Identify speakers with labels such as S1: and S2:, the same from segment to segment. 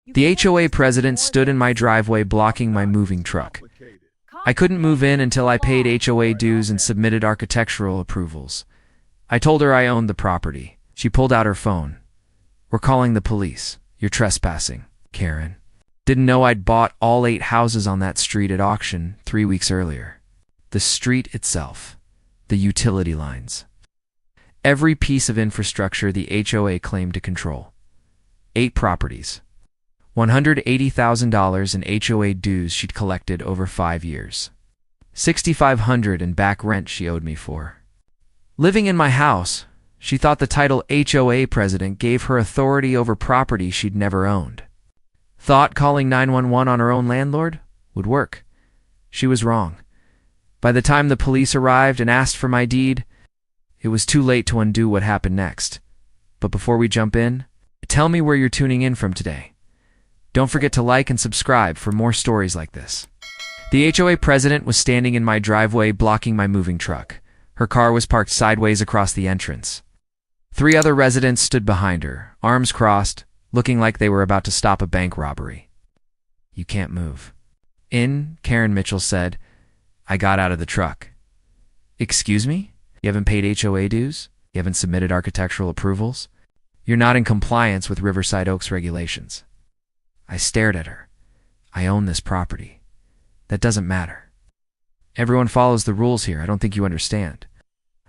S1: The HOA president stood in my driveway blocking my moving truck. I couldn't move in until I paid HOA dues and submitted architectural approvals. I told her I owned the property. She pulled out her phone. "We're calling the police. You're trespassing, Karen." Didn't know I'd bought all 8 houses on that street at auction 3 weeks earlier. The street itself. The utility lines. Every piece of infrastructure the HOA claimed to control. 8 properties. $180,000 in HOA dues she'd collected over 5 years. $6,500 in back rent she owed me for. Living in my house, she thought the title HOA president gave her authority over property she'd never owned. Thought calling 911 on her own landlord would work. She was wrong. By the time the police arrived and asked for my deed, it was too late to undo what happened next. But before we jump in, tell me where you're tuning in from today. Don't forget to like and subscribe for more stories like this. The HOA president was standing in my driveway blocking my moving truck. Her car was parked sideways across the entrance. 3 other residents stood behind her, arms crossed, looking like they were about to stop a bank robbery. "You can't move." "In," Karen Mitchell said. I got out of the truck. "Excuse me? You haven't paid HOA dues? You haven't submitted architectural approvals? You're not in compliance with Riverside Oaks regulations." I stared at her. "I own this property. That doesn't matter. Everyone follows the rules here. I don't think you understand.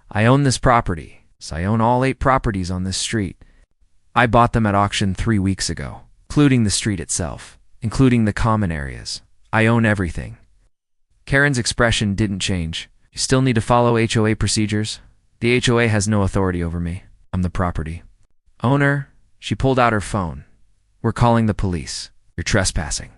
S1: I own this property. So I own all 8 properties on this street. I bought them at auction 3 weeks ago, including the street itself, including the common areas. I own everything." Karen's expression didn't change. "You still need to follow HOA procedures. The HOA has no authority over me. I'm the property owner." She pulled out her phone. "We're calling the police. You're trespassing."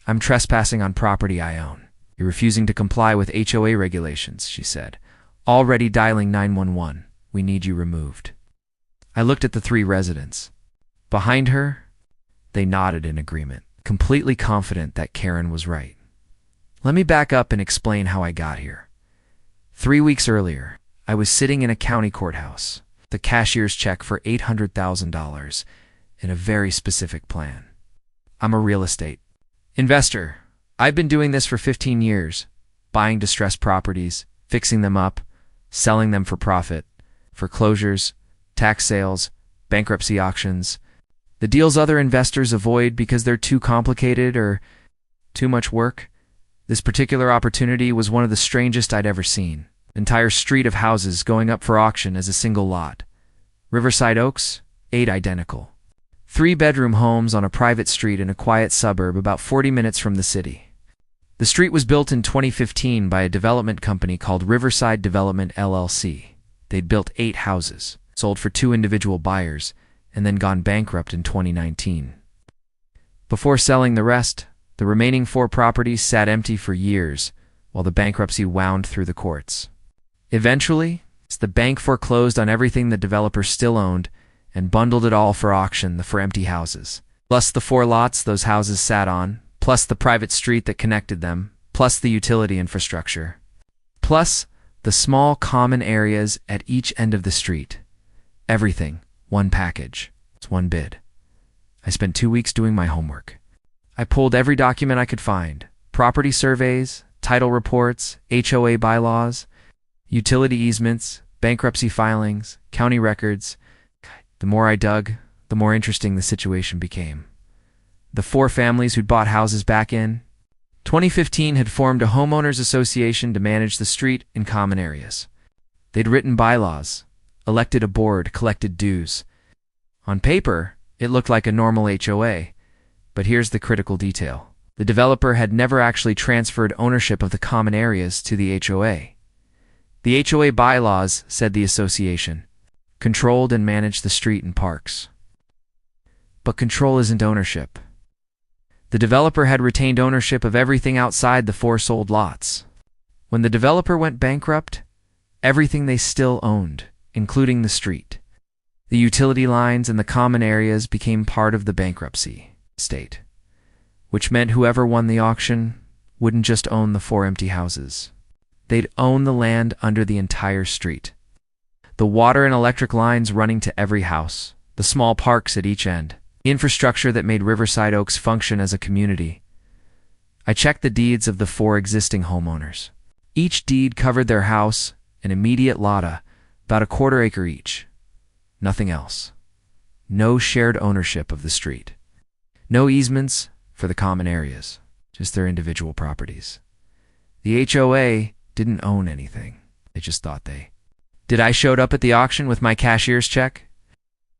S1: "I'm trespassing on property I own. You're refusing to comply with HOA regulations," she said. "Already dialing 911. We need you removed." I looked at the 3 residents. Behind her, they nodded in agreement, completely confident that Karen was right. Let me back up and explain how I got here. 3 weeks earlier, I was sitting in a county courthouse, the cashier's check for $800,000 in a very specific plan. I'm a real estate investor. I've been doing this for 15 years, buying distressed properties, fixing them up, selling them for profit, foreclosures, tax sales, bankruptcy auctions, the deals other investors avoid because they're too complicated or too much work. This particular opportunity was one of the strangest I'd ever seen. Entire street of houses going up for auction as a single lot. Riverside Oaks, 8 identical. 3-bedroom homes on a private street in a quiet suburb about 40 minutes from the city. The street was built in 2015 by a development company called Riverside Development LLC. They'd built 8 houses, sold for 2 individual buyers, and then gone bankrupt in 2019. Before selling the rest, the remaining 4 properties sat empty for years while the bankruptcy wound through the courts. Eventually, the bank foreclosed on everything the developer still owned and bundled it all for auction for empty houses, plus the 4 lots those houses sat on, plus the private street that connected them, plus the utility infrastructure, plus the small common areas at each end of the street. Everything, one package. It's one bid. I spent 2 weeks doing my homework. I pulled every document I could find: property surveys, title reports, HOA bylaws, utility easements, bankruptcy filings, county records. The more I dug, the more interesting the situation became. The 4 families who'd bought houses back in 2015 had formed a homeowners association to manage the street and common areas. They'd written bylaws, elected a board, collected dues. On paper, it looked like a normal HOA, but here's the critical detail. The developer had never actually transferred ownership of the common areas to the HOA. The HOA bylaws, said the association, controlled and managed the street and parks. But control isn't ownership. The developer had retained ownership of everything outside the 4 sold lots. When the developer went bankrupt, everything they still owned, including the street, the utility lines, and the common areas, became part of the bankruptcy estate, which meant whoever won the auction wouldn't just own the 4 empty houses. They'd own the land under the entire street. The water and electric lines running to every house, the small parks at each end, The infrastructure that made Riverside Oaks function as a community. I checked the deeds of the 4 existing homeowners. Each deed covered their house, an immediate lotta, about a quarter acre each. Nothing else. No shared ownership of the street. No easements for the common areas, just their individual properties. The HOA didn't own anything. They just thought they did. I showed up at the auction with my cashier's check.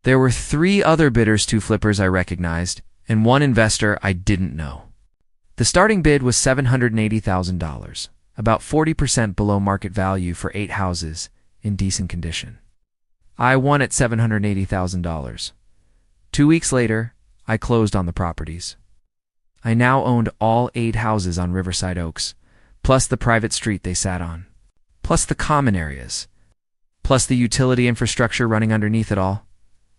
S1: There were 3 other bidders, 2 flippers I recognized, and 1 investor I didn't know. The starting bid was $780,000, about 40% below market value for 8 houses in decent condition. I won at $780,000. 2 weeks later, I closed on the properties. I now owned all 8 houses on Riverside Oaks, plus the private street they sat on, plus the common areas, plus the utility infrastructure running underneath it all.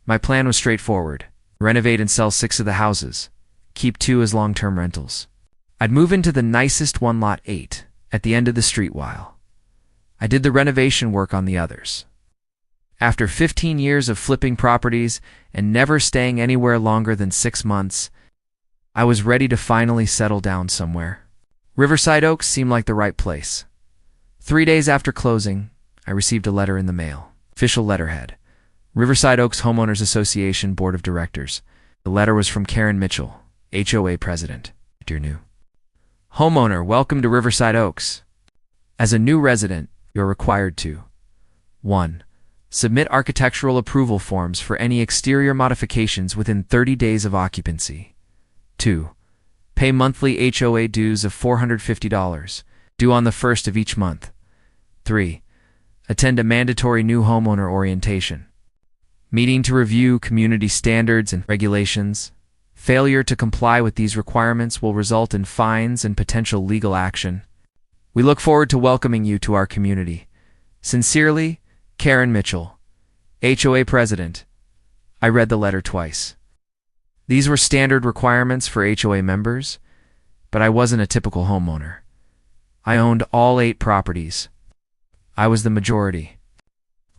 S1: My plan was straightforward: renovate and sell 6 of the houses, keep 2 as long-term rentals. I'd move into the nicest one, lot 8, at the end of the street while I did the renovation work on the others. After 15 years of flipping properties and never staying anywhere longer than 6 months, I was ready to finally settle down somewhere. Riverside Oaks seemed like the right place. 3 days after closing, I received a letter in the mail. Official letterhead: Riverside Oaks Homeowners Association Board of Directors. The letter was from Karen Mitchell, HOA President. Dear new homeowner, welcome to Riverside Oaks. As a new resident, you're required to 1. Submit architectural approval forms for any exterior modifications within 30 days of occupancy. 2. Pay monthly HOA dues of $450, due on the 1st of each month. 3. Attend a mandatory new homeowner orientation meeting to review community standards and regulations. Failure to comply with these requirements will result in fines and potential legal action. We look forward to welcoming you to our community. Sincerely, Karen Mitchell, HOA President. I read the letter twice. These were standard requirements for HOA members, but I wasn't a typical homeowner. I owned all 8 properties. I was the majority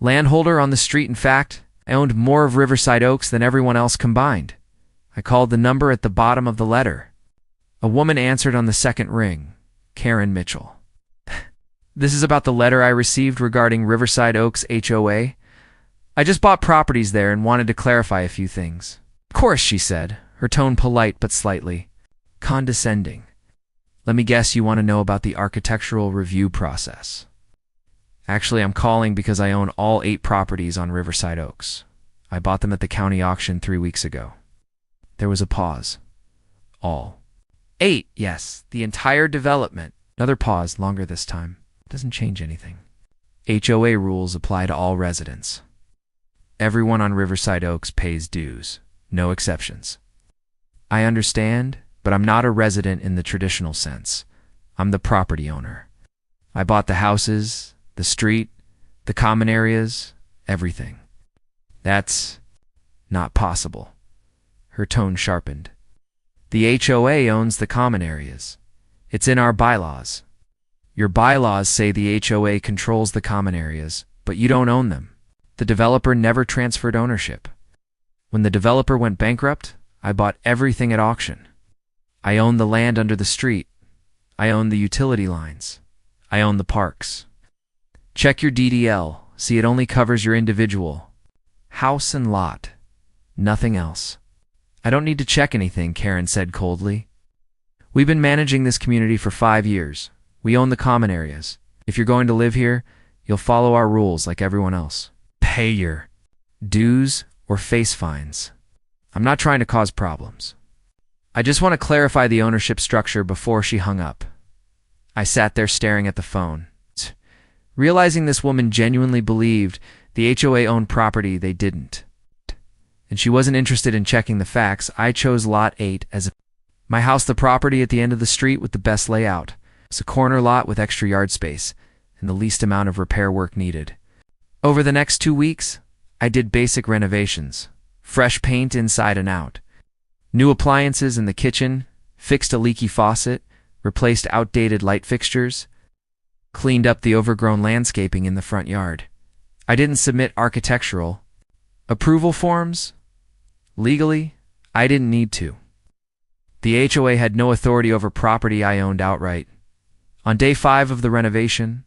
S1: landholder on the street. In fact, I owned more of Riverside Oaks than everyone else combined. I called the number at the bottom of the letter. A woman answered on the second ring: Karen Mitchell. This is about the letter I received regarding Riverside Oaks HOA. I just bought properties there and wanted to clarify a few things. Of course, she said, her tone polite but slightly condescending. Let me guess you want to know about the architectural review process. Actually, I'm calling because I own all 8 properties on Riverside Oaks. I bought them at the county auction 3 weeks ago. There was a pause. All 8, yes, the entire development. Another pause, longer this time. Doesn't change anything. HOA rules apply to all residents. Everyone on Riverside Oaks pays dues, no exceptions. I understand, but I'm not a resident in the traditional sense. I'm the property owner. I bought the houses, the street, the common areas, everything. That's not possible. Her tone sharpened. The HOA owns the common areas. It's in our bylaws. Your bylaws say the HOA controls the common areas, but you don't own them. The developer never transferred ownership. When the developer went bankrupt, I bought everything at auction. I own the land under the street. I own the utility lines. I own the parks. Check your DDL. See, it only covers your individual house and lot. Nothing else. I don't need to check anything, Karen said coldly. We've been managing this community for 5 years. We own the common areas. If you're going to live here, you'll follow our rules like everyone else. Pay your dues or face fines. I'm not trying to cause problems. I just want to clarify the ownership structure. Before she hung up, I sat there staring at the phone, realizing this woman genuinely believed the HOA owned property they didn't. And she wasn't interested in checking the facts. I chose lot 8 as my house, the property at the end of the street with the best layout. It's a corner lot with extra yard space and the least amount of repair work needed. Over the next 2 weeks, I did basic renovations, fresh paint inside and out, new appliances in the kitchen, fixed a leaky faucet, replaced outdated light fixtures, cleaned up the overgrown landscaping in the front yard. I didn't submit architectural approval forms. Legally, I didn't need to. The HOA had no authority over property I owned outright. On day 5 of the renovation,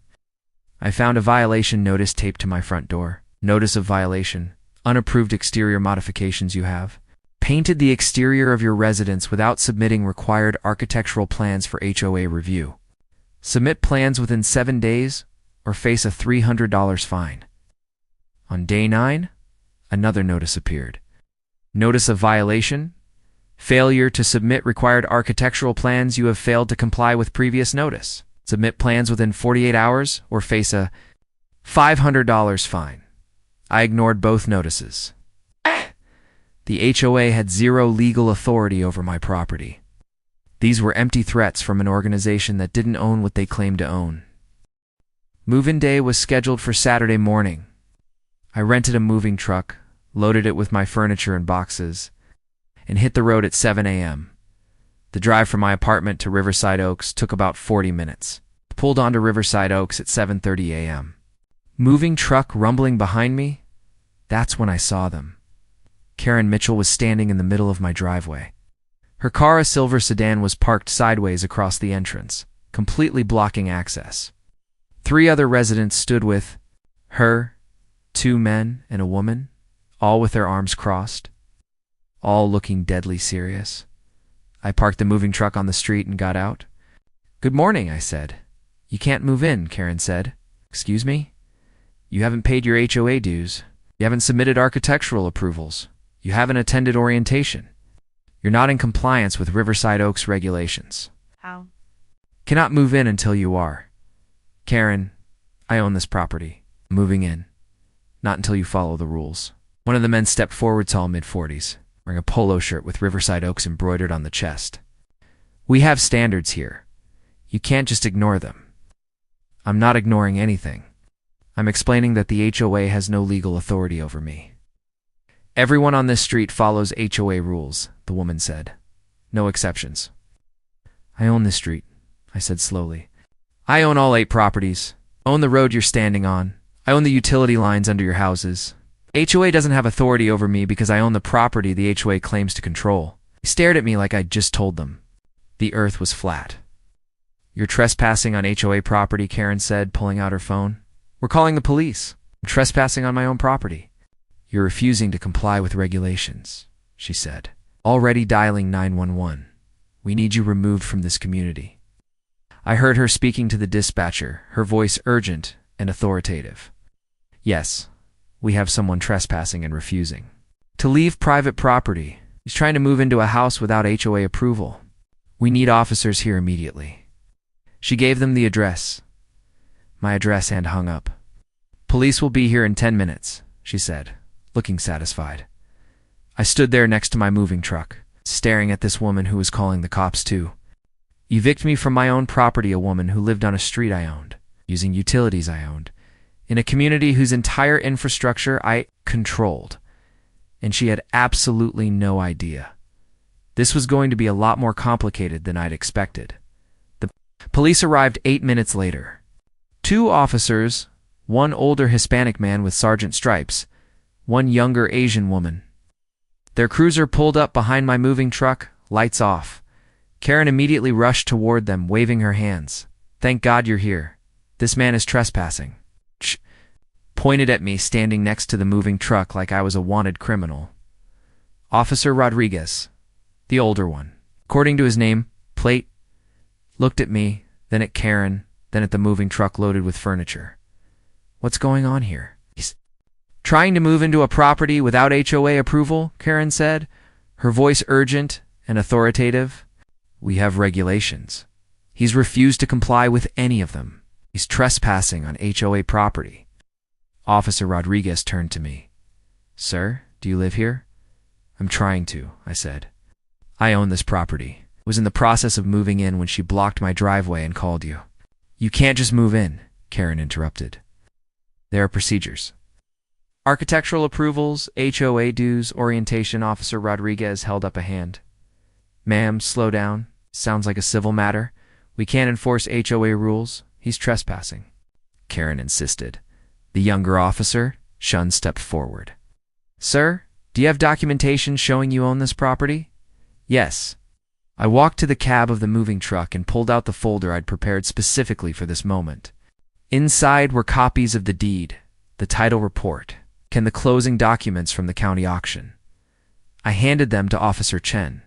S1: I found a violation notice taped to my front door. Notice of violation. Unapproved exterior modifications you have. Painted the exterior of your residence without submitting required architectural plans for HOA review. Submit plans within 7 days or face a $300 fine. On day 9, another notice appeared. Notice of violation. Failure to submit required architectural plans. You have failed to comply with previous notice. Submit plans within 48 hours or face a $500 fine. I ignored both notices. The HOA had zero legal authority over my property. These were empty threats from an organization that didn't own what they claimed to own. Move-in day was scheduled for Saturday morning. I rented a moving truck, loaded it with my furniture and boxes, and hit the road at 7 a.m. The drive from my apartment to Riverside Oaks took about 40 minutes. Pulled onto Riverside Oaks at 7:30 a.m. Moving truck rumbling behind me, that's when I saw them. Karen Mitchell was standing in the middle of my driveway. Her car, a silver sedan, was parked sideways across the entrance, completely blocking access. 3 other residents stood with her, 2 men and a woman, all with their arms crossed, all looking deadly serious. I parked the moving truck on the street and got out. "Good morning," I said. "You can't move in," Karen said. "Excuse me? You haven't paid your HOA dues. You haven't submitted architectural approvals. You haven't attended orientation. You're not in compliance with Riverside Oaks regulations.
S2: How?
S1: Cannot move in until you are. Karen, I own this property. Moving in. Not until you follow the rules." One of the men stepped forward, tall, mid-40s, wearing a polo shirt with Riverside Oaks embroidered on the chest. "We have standards here. You can't just ignore them." "I'm not ignoring anything. I'm explaining that the HOA has no legal authority over me." "Everyone on this street follows HOA rules," the woman said. "No exceptions." "I own this street," I said slowly. "I own all 8 properties. I own the road you're standing on. I own the utility lines under your houses. HOA doesn't have authority over me because I own the property the HOA claims to control." He stared at me like I'd just told them. The earth was flat. "You're trespassing on HOA property," Karen said, pulling out her phone. "We're calling the police. I'm trespassing on my own property." "You're refusing to comply with regulations," she said. "Already dialing 911. We need you removed from this community." I heard her speaking to the dispatcher, her voice urgent and authoritative. "Yes, we have someone trespassing and refusing to leave private property. He's trying to move into a house without HOA approval. We need officers here immediately." She gave them the address. My address, and hung up. "Police will be here in 10 minutes, she said, looking satisfied. I stood there next to my moving truck, staring at this woman who was calling the cops too. "Evict me from my own property," a woman who lived on a street I owned, using utilities I owned, in a community whose entire infrastructure I controlled. And she had absolutely no idea. This was going to be a lot more complicated than I'd expected. The police arrived 8 minutes later. 2 officers, 1 older Hispanic man with sergeant stripes, 1 younger Asian woman. Their cruiser pulled up behind my moving truck, lights off. Karen immediately rushed toward them, waving her hands. "Thank God you're here. This man is trespassing." Pointed at me standing next to the moving truck like I was a wanted criminal. "Officer Rodriguez," the older one, according to his name plate, looked at me, then at Karen, then at the moving truck loaded with furniture. "What's going on here?" "He's trying to move into a property without HOA approval," Karen said, her voice urgent and authoritative. "We have regulations. He's refused to comply with any of them. He's trespassing on HOA property." Officer Rodriguez turned to me. "Sir, do you live here?" "I'm trying to," I said. "I own this property. I was in the process of moving in when she blocked my driveway and called you." "You can't just move in," Karen interrupted. "There are procedures. Architectural approvals, HOA dues, orientation." Officer Rodriguez held up a hand. "Ma'am, slow down. Sounds like a civil matter. We can't enforce HOA rules. He's trespassing," Karen insisted. The younger officer, Shun, stepped forward. "Sir, Do you have documentation showing you own this property? Yes. I walked to the cab of the moving truck and pulled out the folder I'd prepared specifically for this moment. Inside were copies of the deed, the title report, and the closing documents from the county auction. I handed them to Officer Chen.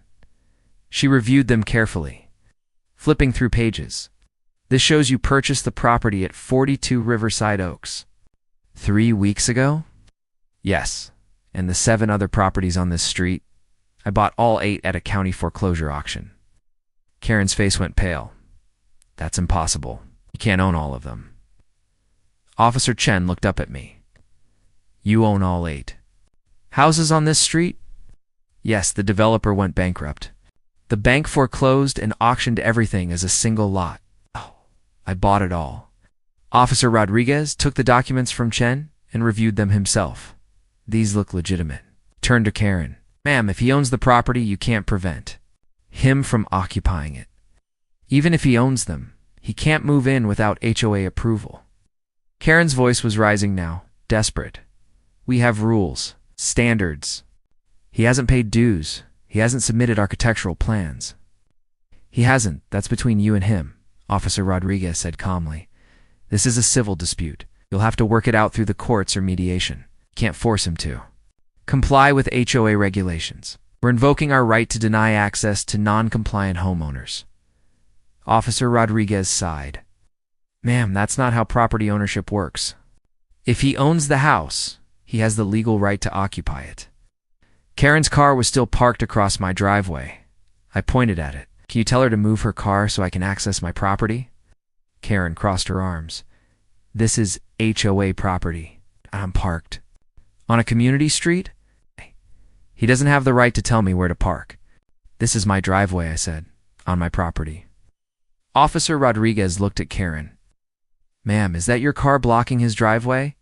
S1: She reviewed them carefully, flipping through pages. This shows you purchased the property at 42 Riverside Oaks. 3 weeks ago? Yes, and the 7 other properties on this street. I bought all 8 at a county foreclosure auction. Karen's face went pale. That's impossible. You can't own all of them. Officer Chen looked up at me. You own all 8. Houses on this street? Yes, the developer went bankrupt. The bank foreclosed and auctioned everything as a single lot. Oh, I bought it all. Officer Rodriguez took the documents from Chen and reviewed them himself. These look legitimate. Turned to Karen. Ma'am, if he owns the property, you can't prevent him from occupying it. Even if he owns them, he can't move in without HOA approval. Karen's voice was rising now, desperate. We have rules, standards. He hasn't paid dues. He hasn't submitted architectural plans. He hasn't. That's between you and him, Officer Rodriguez said calmly. This is a civil dispute. You'll have to work it out through the courts or mediation. Can't force him to. Comply with HOA regulations. We're invoking our right to deny access to non-compliant homeowners. Officer Rodriguez sighed. Ma'am, that's not how property ownership works. If he owns the house, he has the legal right to occupy it. Karen's car was still parked across my driveway. I pointed at it. Can you tell her to move her car so I can access my property? Karen crossed her arms. This is HOA property. I'm parked. On a community street? He doesn't have the right to tell me where to park. This is my driveway, I said, on my property. Officer Rodriguez looked at Karen. Ma'am, is that your car blocking his driveway?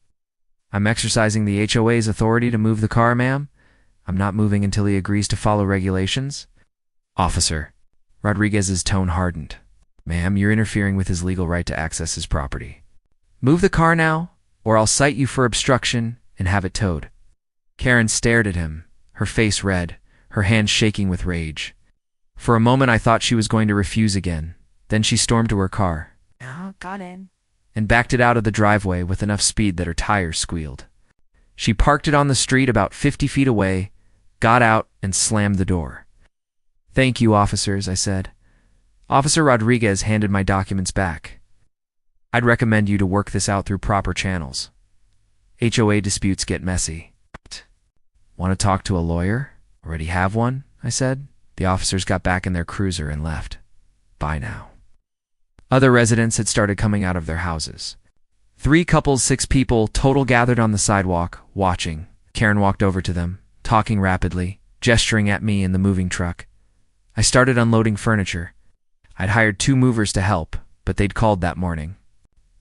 S1: I'm exercising the HOA's authority to move the car, ma'am. I'm not moving until he agrees to follow regulations. Officer. Rodriguez's tone hardened. Ma'am, you're interfering with his legal right to access his property. Move the car now, or I'll cite you for obstruction and have it towed. Karen stared at him, her face red, her hands shaking with rage. For a moment I thought she was going to refuse again. Then she stormed to her car.
S2: Oh, got in.
S1: And backed it out of the driveway with enough speed that her tires squealed. She parked it on the street about 50 feet away, got out, and slammed the door. Thank you, officers, I said. Officer Rodriguez handed my documents back. I'd recommend you to work this out through proper channels. HOA disputes get messy. Want to talk to a lawyer? Already have one, I said. The officers got back in their cruiser and left. Bye now. Other residents had started coming out of their houses. 3 couples, 6 people, total gathered on the sidewalk, watching. Karen walked over to them, talking rapidly, gesturing at me in the moving truck. I started unloading furniture. I'd hired 2 movers to help, but they'd called that morning,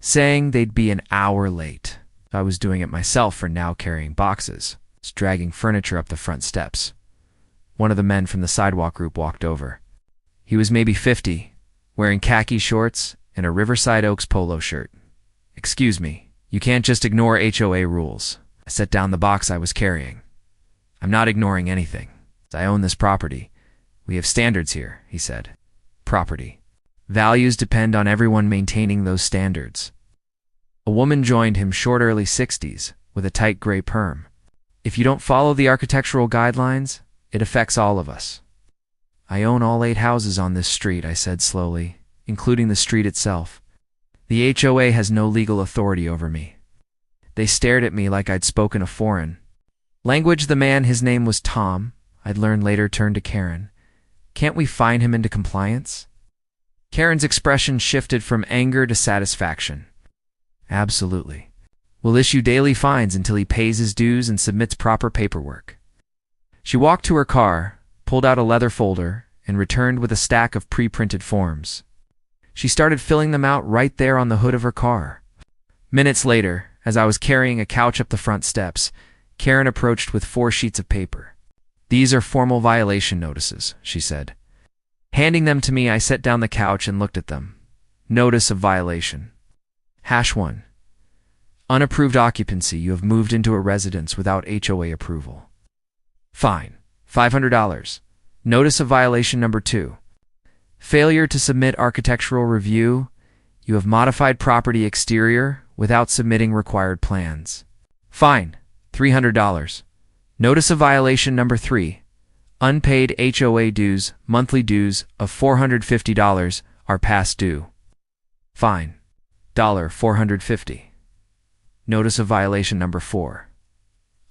S1: saying they'd be an hour late. I was doing it myself for now, carrying boxes, dragging furniture up the front steps. One of the men from the sidewalk group walked over. He was maybe 50, wearing khaki shorts and a Riverside Oaks polo shirt. Excuse me, you can't just ignore HOA rules. I set down the box I was carrying. I'm not ignoring anything. I own this property. We have standards here, he said. Property. Values depend on everyone maintaining those standards. A woman joined him, short early 60s, with a tight gray perm. If you don't follow the architectural guidelines, it affects all of us. I own all 8 houses on this street, I said slowly, including the street itself. The HOA has no legal authority over me. They stared at me like I'd spoken a foreign language. The man, his name was Tom, I'd learned later, turned to Karen. Can't we fine him into compliance? Karen's expression shifted from anger to satisfaction. Absolutely. We'll issue daily fines until he pays his dues and submits proper paperwork. She walked to her car, pulled out a leather folder, and returned with a stack of pre-printed forms. She started filling them out right there on the hood of her car. Minutes later, as I was carrying a couch up the front steps, Karen approached with 4 sheets of paper. These are formal violation notices, she said. Handing them to me, I set down the couch and looked at them. Notice of violation. #1. Unapproved occupancy. You have moved into a residence without HOA approval. Fine, $500. Notice of violation number 2. Failure to submit architectural review. You have modified property exterior without submitting required plans. Fine, $300. Notice of violation number 3. Unpaid HOA dues, monthly dues of $450 are past due. Fine, $450. Notice of violation number 4.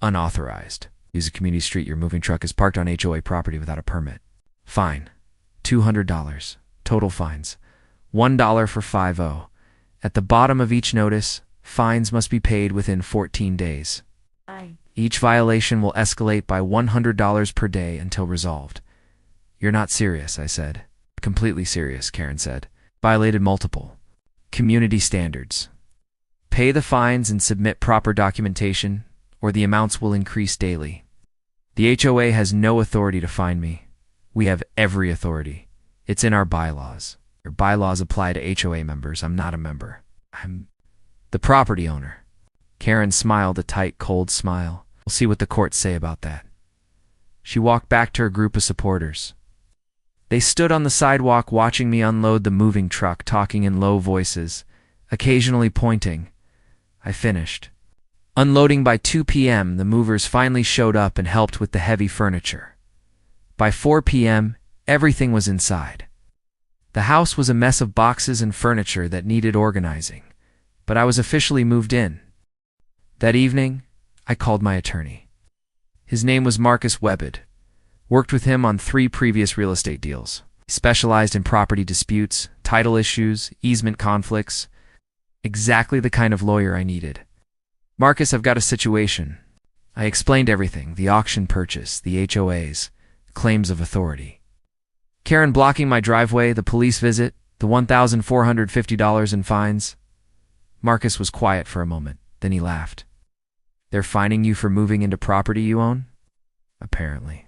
S1: Unauthorized. Use a community street. Your moving truck is parked on HOA property without a permit. Fine, $200. Total fines, $1 for 5-0. At the bottom of each notice, fines must be paid within 14 days. Each violation will escalate by $100 per day until resolved. You're not serious, I said. Completely serious, Karen said. Violated multiple community standards. Pay the fines and submit proper documentation, or the amounts will increase daily. The HOA has no authority to fine me. We have every authority. It's in our bylaws. Your bylaws apply to HOA members. I'm not a member. I'm the property owner. Karen smiled a tight, cold smile. We'll see what the courts say about that. She walked back to her group of supporters. They stood on the sidewalk watching me unload the moving truck, talking in low voices, occasionally pointing. I finished. Unloading by 2 p.m., the movers finally showed up and helped with the heavy furniture. By 4 p.m., everything was inside. The house was a mess of boxes and furniture that needed organizing, but I was officially moved in. That evening, I called my attorney. His name was Marcus Webbed. Worked with him on 3 previous real estate deals. He specialized in property disputes, title issues, easement conflicts. Exactly the kind of lawyer I needed. Marcus, I've got a situation. I explained everything, the auction purchase, the HOAs, claims of authority. Karen blocking my driveway, the police visit, the $1,450 in fines. Marcus was quiet for a moment, then he laughed. They're fining you for moving into property you own? Apparently.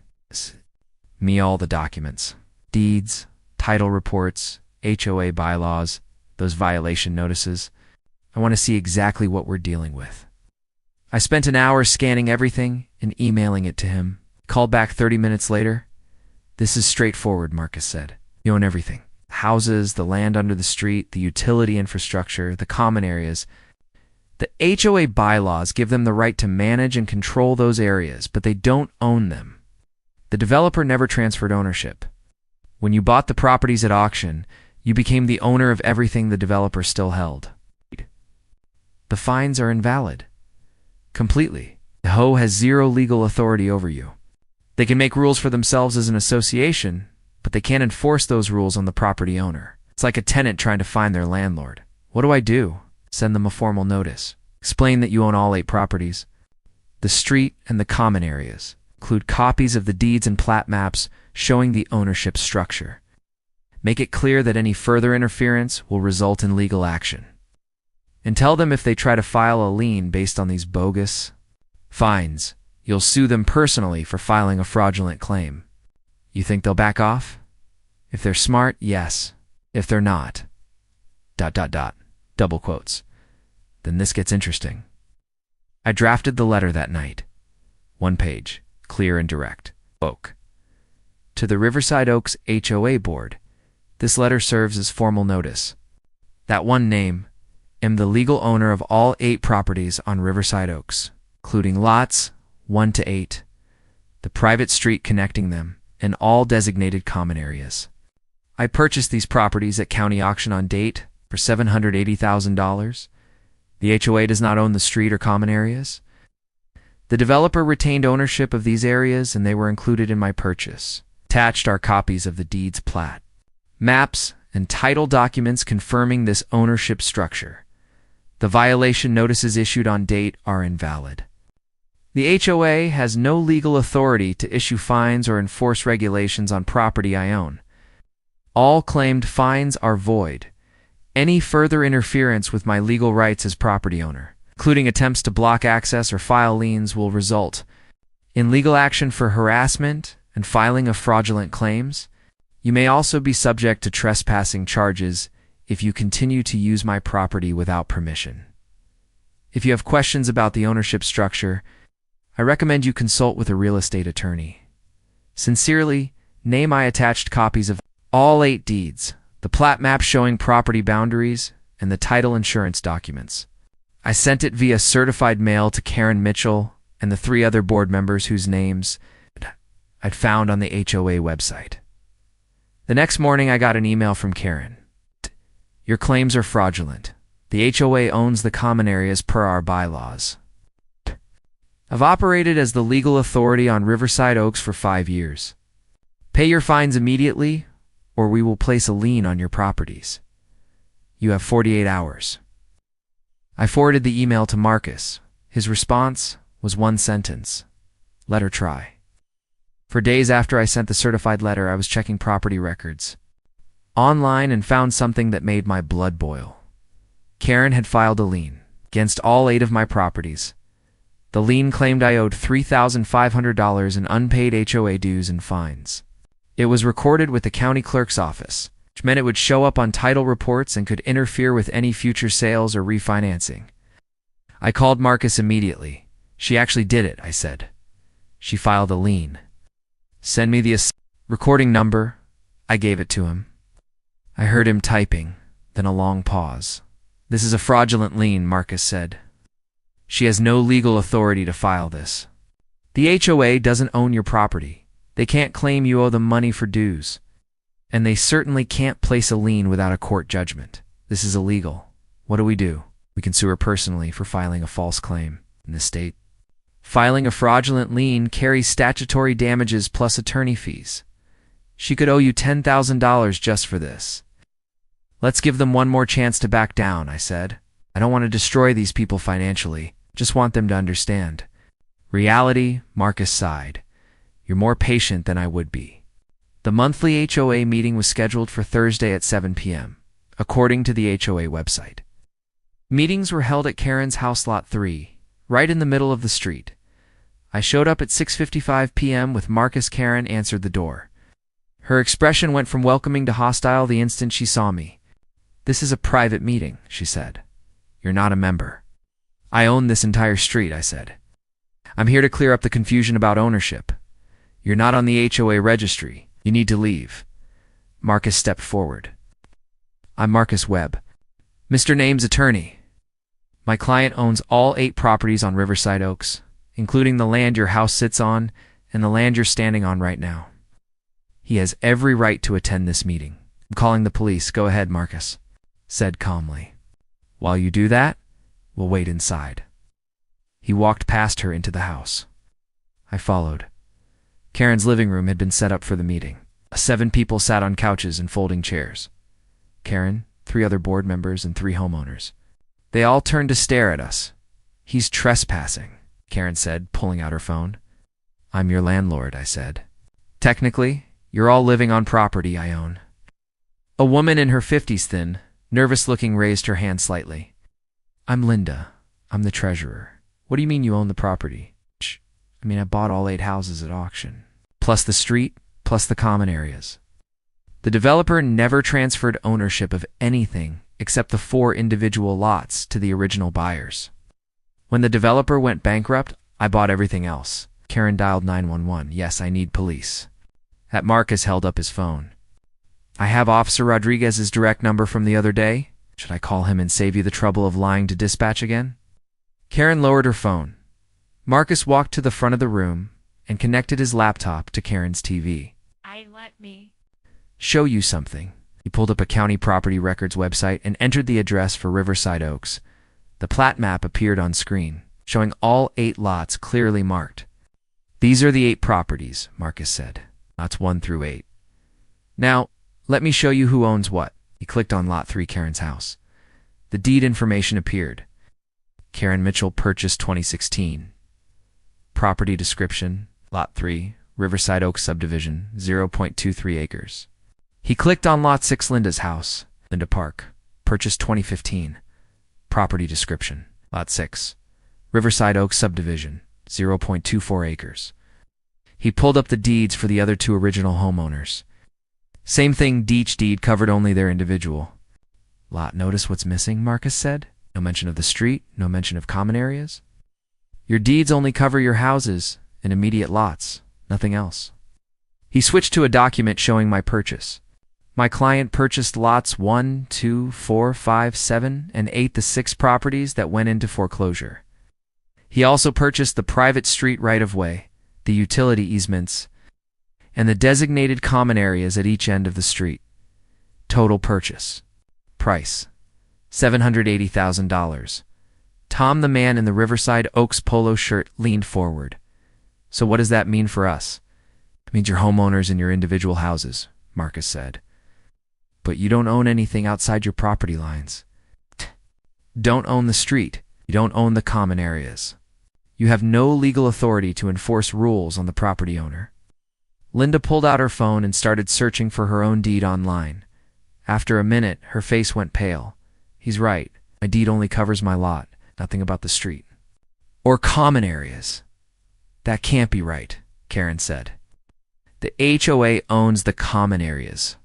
S1: Me all the documents. Deeds, title reports, HOA bylaws, those violation notices. I want to see exactly what we're dealing with. I spent an hour scanning everything and emailing it to him. Called back 30 minutes later. This is straightforward, Marcus said. You own everything. The houses, the land under the street, the utility infrastructure, the common areas. The HOA bylaws give them the right to manage and control those areas, but they don't own them. The developer never transferred ownership. When you bought the properties at auction, you became the owner of everything the developer still held. The fines are invalid. Completely. The HOA has zero legal authority over you. They can make rules for themselves as an association, but they can't enforce those rules on the property owner. It's like a tenant trying to find their landlord. What do I do? Send them a formal notice. Explain that you own all 8 properties. The street and the common areas. Include copies of the deeds and plat maps showing the ownership structure. Make it clear that any further interference will result in legal action. And tell them if they try to file a lien based on these bogus fines, you'll sue them personally for filing a fraudulent claim. You think they'll back off? If they're smart, yes. If they're not, ... double quotes. Then this gets interesting. I drafted the letter that night. 1 page, clear and direct. Oak. To the Riverside Oaks HOA board, this letter serves as formal notice. That one name, am the legal owner of all 8 properties on Riverside Oaks, including lots 1 to 8, the private street connecting them, and all designated common areas. I purchased these properties at county auction on date for $780,000. The HOA does not own the street or common areas. The developer retained ownership of these areas and they were included in my purchase. Attached are copies of the deeds plat, maps, and title documents confirming this ownership structure. The violation notices issued on date are invalid. The HOA has no legal authority to issue fines or enforce regulations on property I own. All claimed fines are void. Any further interference with my legal rights as property owner, including attempts to block access or file liens, will result in legal action for harassment and filing of fraudulent claims. You may also be subject to trespassing charges if you continue to use my property without permission. If you have questions about the ownership structure, I I recommend you consult with a real estate attorney. Sincerely, name. I attached copies of all 8 deeds, the plat map showing property boundaries, and the title insurance documents. I sent it via certified mail to Karen Mitchell and the 3 other board members whose names I'd found on the HOA website. The next morning, I got an email from Karen. Your claims are fraudulent. The HOA owns the common areas per our bylaws. I've operated as the legal authority on Riverside Oaks for 5 years. Pay your fines immediately, or we will place a lien on your properties. You have 48 hours. I forwarded the email to Marcus. His response was 1 sentence. Let her try. For days after I sent the certified letter, I was checking property records online and found something that made my blood boil. Karen had filed a lien against all 8 of my properties. The lien claimed I owed $3,500 in unpaid HOA dues and fines. It was recorded with the county clerk's office, which meant it would show up on title reports and could interfere with any future sales or refinancing. I called Marcus immediately. She actually did it, I said. She filed a lien. Send me the recording number. I gave it to him. I heard him typing, then a long pause. This is a fraudulent lien, Marcus said. She has no legal authority to file this. The HOA doesn't own your property. They can't claim you owe them money for dues. And they certainly can't place a lien without a court judgment. This is illegal. What do? We can sue her personally for filing a false claim in this state. Filing a fraudulent lien carries statutory damages plus attorney fees. She could owe you $10,000 just for this. Let's give them one more chance to back down, I said. I don't want to destroy these people financially. Just want them to understand. Reality, Marcus sighed. You're more patient than I would be. The monthly HOA meeting was scheduled for Thursday at 7 p.m., according to the HOA website. Meetings were held at Karen's house, Lot 3, right in the middle of the street. I showed up at 6:55 p.m. with Marcus. Karen answered the door. Her expression went from welcoming to hostile the instant she saw me. This is a private meeting, she said. You're not a member. I own this entire street, I said. I'm here to clear up the confusion about ownership. You're not on the HOA registry. You need to leave. Marcus stepped forward. I'm Marcus Webb, Mr. Name's attorney. My client owns all 8 properties on Riverside Oaks, including the land your house sits on and the land you're standing on right now. He has every right to attend this meeting. I'm calling the police. Go ahead, Marcus said calmly. While you do that, we'll wait inside. He walked past her into the house. I followed. Karen's living room had been set up for the meeting. 7 people sat on couches and folding chairs. Karen, 3 other board members, and 3 homeowners. They all turned to stare at us. He's trespassing, Karen said, pulling out her phone. I'm your landlord, I said. Technically, you're all living on property I own. A woman in her 50s, thin, nervous-looking, raised her hand slightly. I'm Linda. I'm the treasurer. What do you mean you own the property? I bought all 8 houses at auction, plus the street, plus the common areas. The developer never transferred ownership of anything except the 4 individual lots to the original buyers. When the developer went bankrupt, I bought everything else. Karen dialed 911. Yes, I need police. Marcus held up his phone. I have Officer Rodriguez's direct number from the other day. Should I call him and save you the trouble of lying to dispatch again? Karen lowered her phone. Marcus walked to the front of the room and connected his laptop to Karen's TV.
S2: Let me
S1: show you something. He pulled up a county property records website and entered the address for Riverside Oaks. The plat map appeared on screen, showing all 8 lots clearly marked. These are the 8 properties, Marcus said. Lots 1 through 8. Now, let me show you who owns what. He clicked on Lot 3, Karen's house. The deed information appeared. Karen Mitchell purchased 2016. Property description, Lot 3, Riverside Oaks subdivision, 0.23 acres. He clicked on Lot 6, Linda's house, Linda Park, purchased 2015. Property description, Lot 6, Riverside Oaks subdivision, 0.24 acres. He pulled up the deeds for the other 2 original homeowners. Same thing, each deed covered only their individual lot. Notice what's missing, Marcus said. No mention of the street, no mention of common areas. Your deeds only cover your houses and immediate lots, nothing else. He switched to a document showing my purchase. My client purchased lots 1, 2, 4, 5, 7, and 8, the 6 properties that went into foreclosure. He also purchased the private street right-of-way, the utility easements, and the designated common areas at each end of the street. Total purchase. Price: $780,000. Tom, the man in the Riverside Oaks polo shirt, leaned forward. So what does that mean for us? It means you're homeowners in your individual houses, Marcus said. But you don't own anything outside your property lines. Don't own the street. You don't own the common areas. You have no legal authority to enforce rules on the property owner. Linda pulled out her phone and started searching for her own deed online. After a minute, her face went pale. He's right. My deed only covers my lot, nothing about the street. Or common areas. That can't be right, Karen said. The HOA owns the common areas.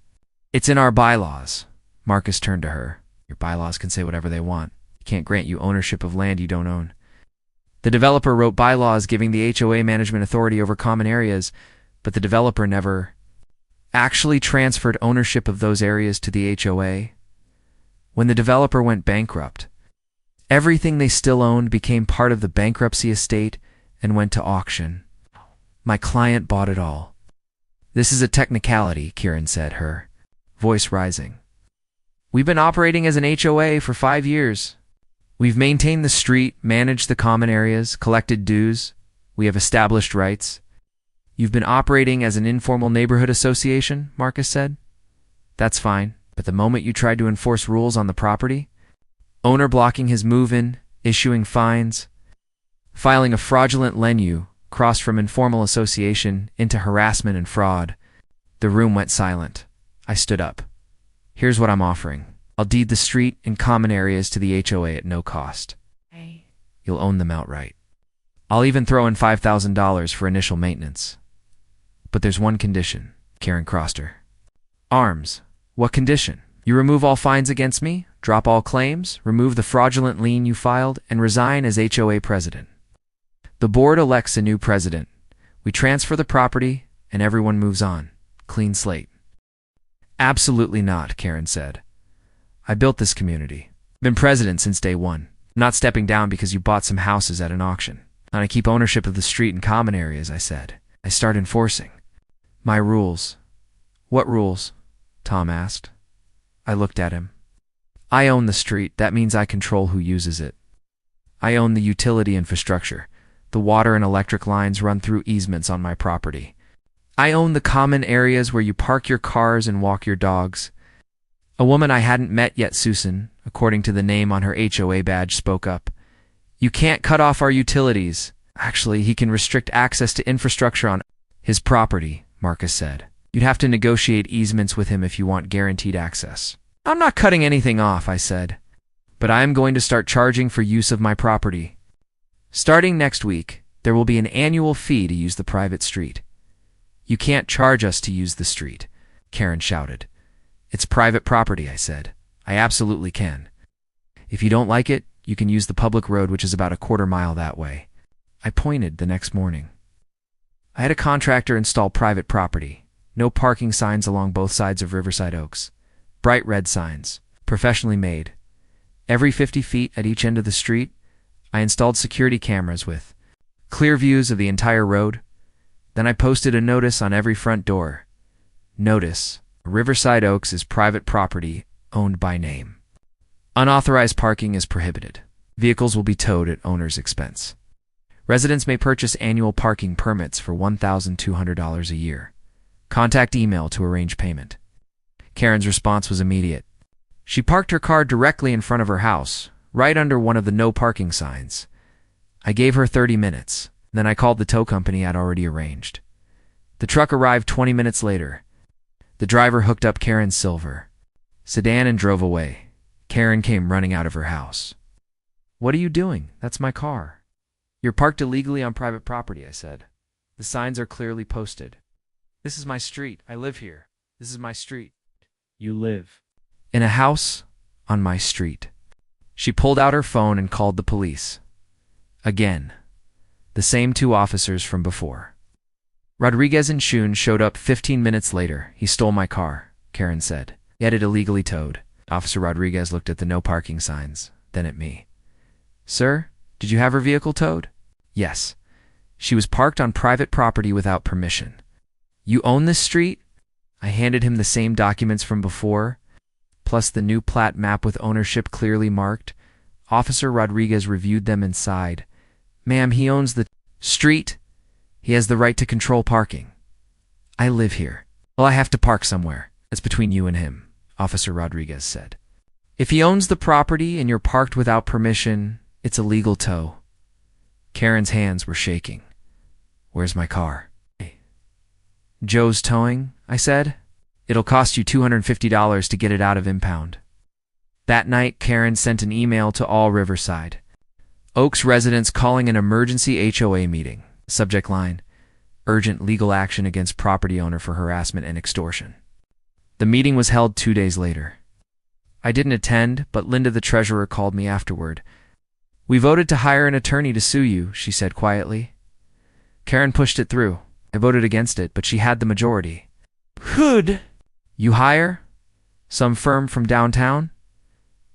S1: It's in our bylaws. Marcus turned to her. Your bylaws can say whatever they want. They can't grant you ownership of land you don't own. The developer wrote bylaws giving the HOA management authority over common areas, but the developer never actually transferred ownership of those areas to the HOA. When the developer went bankrupt, everything they still owned became part of the bankruptcy estate and went to auction. My client bought it all. This is a technicality, Kieran said, her voice rising. We've been operating as an HOA for 5 years. We've maintained the street, managed the common areas, collected dues. We have established rights. You've been operating as an informal neighborhood association, Marcus said. That's fine, but the moment you tried to enforce rules on the property, owner blocking his move-in, issuing fines, filing a fraudulent LENU, crossed from informal association into harassment and fraud, the room went silent. I stood up. Here's what I'm offering. I'll deed the street and common areas to the HOA at no cost. You'll own them outright. I'll even throw in $5,000 for initial maintenance. But there's one condition. Karen crossed her arms. What condition? You remove all fines against me, drop all claims, remove the fraudulent lien you filed, and resign as HOA president. The board elects a new president. We transfer the property, and everyone moves on. Clean slate. Absolutely not, Karen said. I built this community. Been president since day one. I'm not stepping down because you bought some houses at an auction. And I keep ownership of the street and common areas, I said. I start enforcing my rules. What rules? Tom asked. I looked at him. I own the street. That means I control who uses it. I own the utility infrastructure. The water and electric lines run through easements on my property. I own the common areas where you park your cars and walk your dogs. A woman I hadn't met yet, Susan, according to the name on her HOA badge, spoke up. You can't cut off our utilities. Actually, he can restrict access to infrastructure on his property, Marcus said. You'd have to negotiate easements with him if you want guaranteed access. I'm not cutting anything off, I said. But I am going to start charging for use of my property. Starting next week, there will be an annual fee to use the private street. You can't charge us to use the street, Karen shouted. It's private property, I said. I absolutely can. If you don't like it, you can use the public road, which is about a quarter mile that way. I pointed the next morning. I had a contractor install private property. No parking signs along both sides of Riverside Oaks. Bright red signs, professionally made. Every 50 feet at each end of the street, I installed security cameras with clear views of the entire road. Then I posted a notice on every front door. Notice: Riverside Oaks is private property owned by name. Unauthorized parking is prohibited. Vehicles will be towed at owner's expense. Residents may purchase annual parking permits for $1,200 a year. Contact email to arrange payment. Karen's response was immediate. She parked her car directly in front of her house, right under one of the no parking signs. I gave her 30 minutes. Then I called the tow company I'd already arranged. The truck arrived 20 minutes later. The driver hooked up Karen's silver sedan and drove away. Karen came running out of her house. What are you doing? That's my car. You're parked illegally on private property, I said. The signs are clearly posted. This is my street. I live here. This is my street. You live in a house on my street. She pulled out her phone and called the police. Again. The same two officers from before. Rodriguez and Shun showed up 15 minutes later. He stole my car, Karen said. He had it illegally towed. Officer Rodriguez looked at the no parking signs, then at me. Sir, did you have her vehicle towed? Yes. She was parked on private property without permission. You own this street? I handed him the same documents from before, plus the new plat map with ownership clearly marked. Officer Rodriguez reviewed them and sighed. Ma'am, he owns the street. He has the right to control parking. I live here. Well, I have to park somewhere. It's between you and him, Officer Rodriguez said. If he owns the property and you're parked without permission, it's a legal tow. Karen's hands were shaking. Where's my car? Joe's towing, I said. It'll cost you $250 to get it out of impound. That night, Karen sent an email to all Riverside Oaks residents calling an emergency HOA meeting. Subject line, urgent legal action against property owner for harassment and extortion. The meeting was held 2 days later. I didn't attend, but Linda the treasurer called me afterward. We voted to hire an attorney to sue you, she said quietly. Karen pushed it through. I voted against it, but she had the majority. Good. You hire? Some firm from downtown?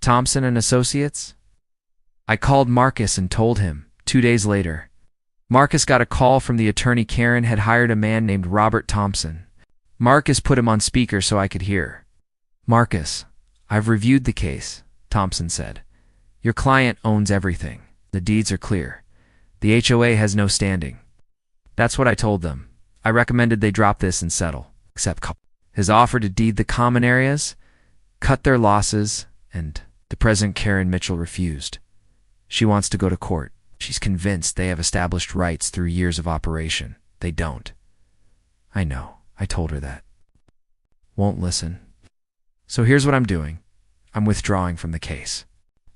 S1: Thompson and Associates? I called Marcus and told him, 2 days later. Marcus got a call from the attorney. Karen had hired a man named Robert Thompson. Marcus put him on speaker so I could hear. Marcus, I've reviewed the case, Thompson said. Your client owns everything. The deeds are clear. The HOA has no standing. That's what I told them. I recommended they drop this and settle, except his offer to deed the common areas, cut their losses, and the President Karen Mitchell refused. She wants to go to court. She's convinced they have established rights through years of operation. They don't. I know. I told her that. Won't listen. So here's what I'm doing. I'm withdrawing from the case.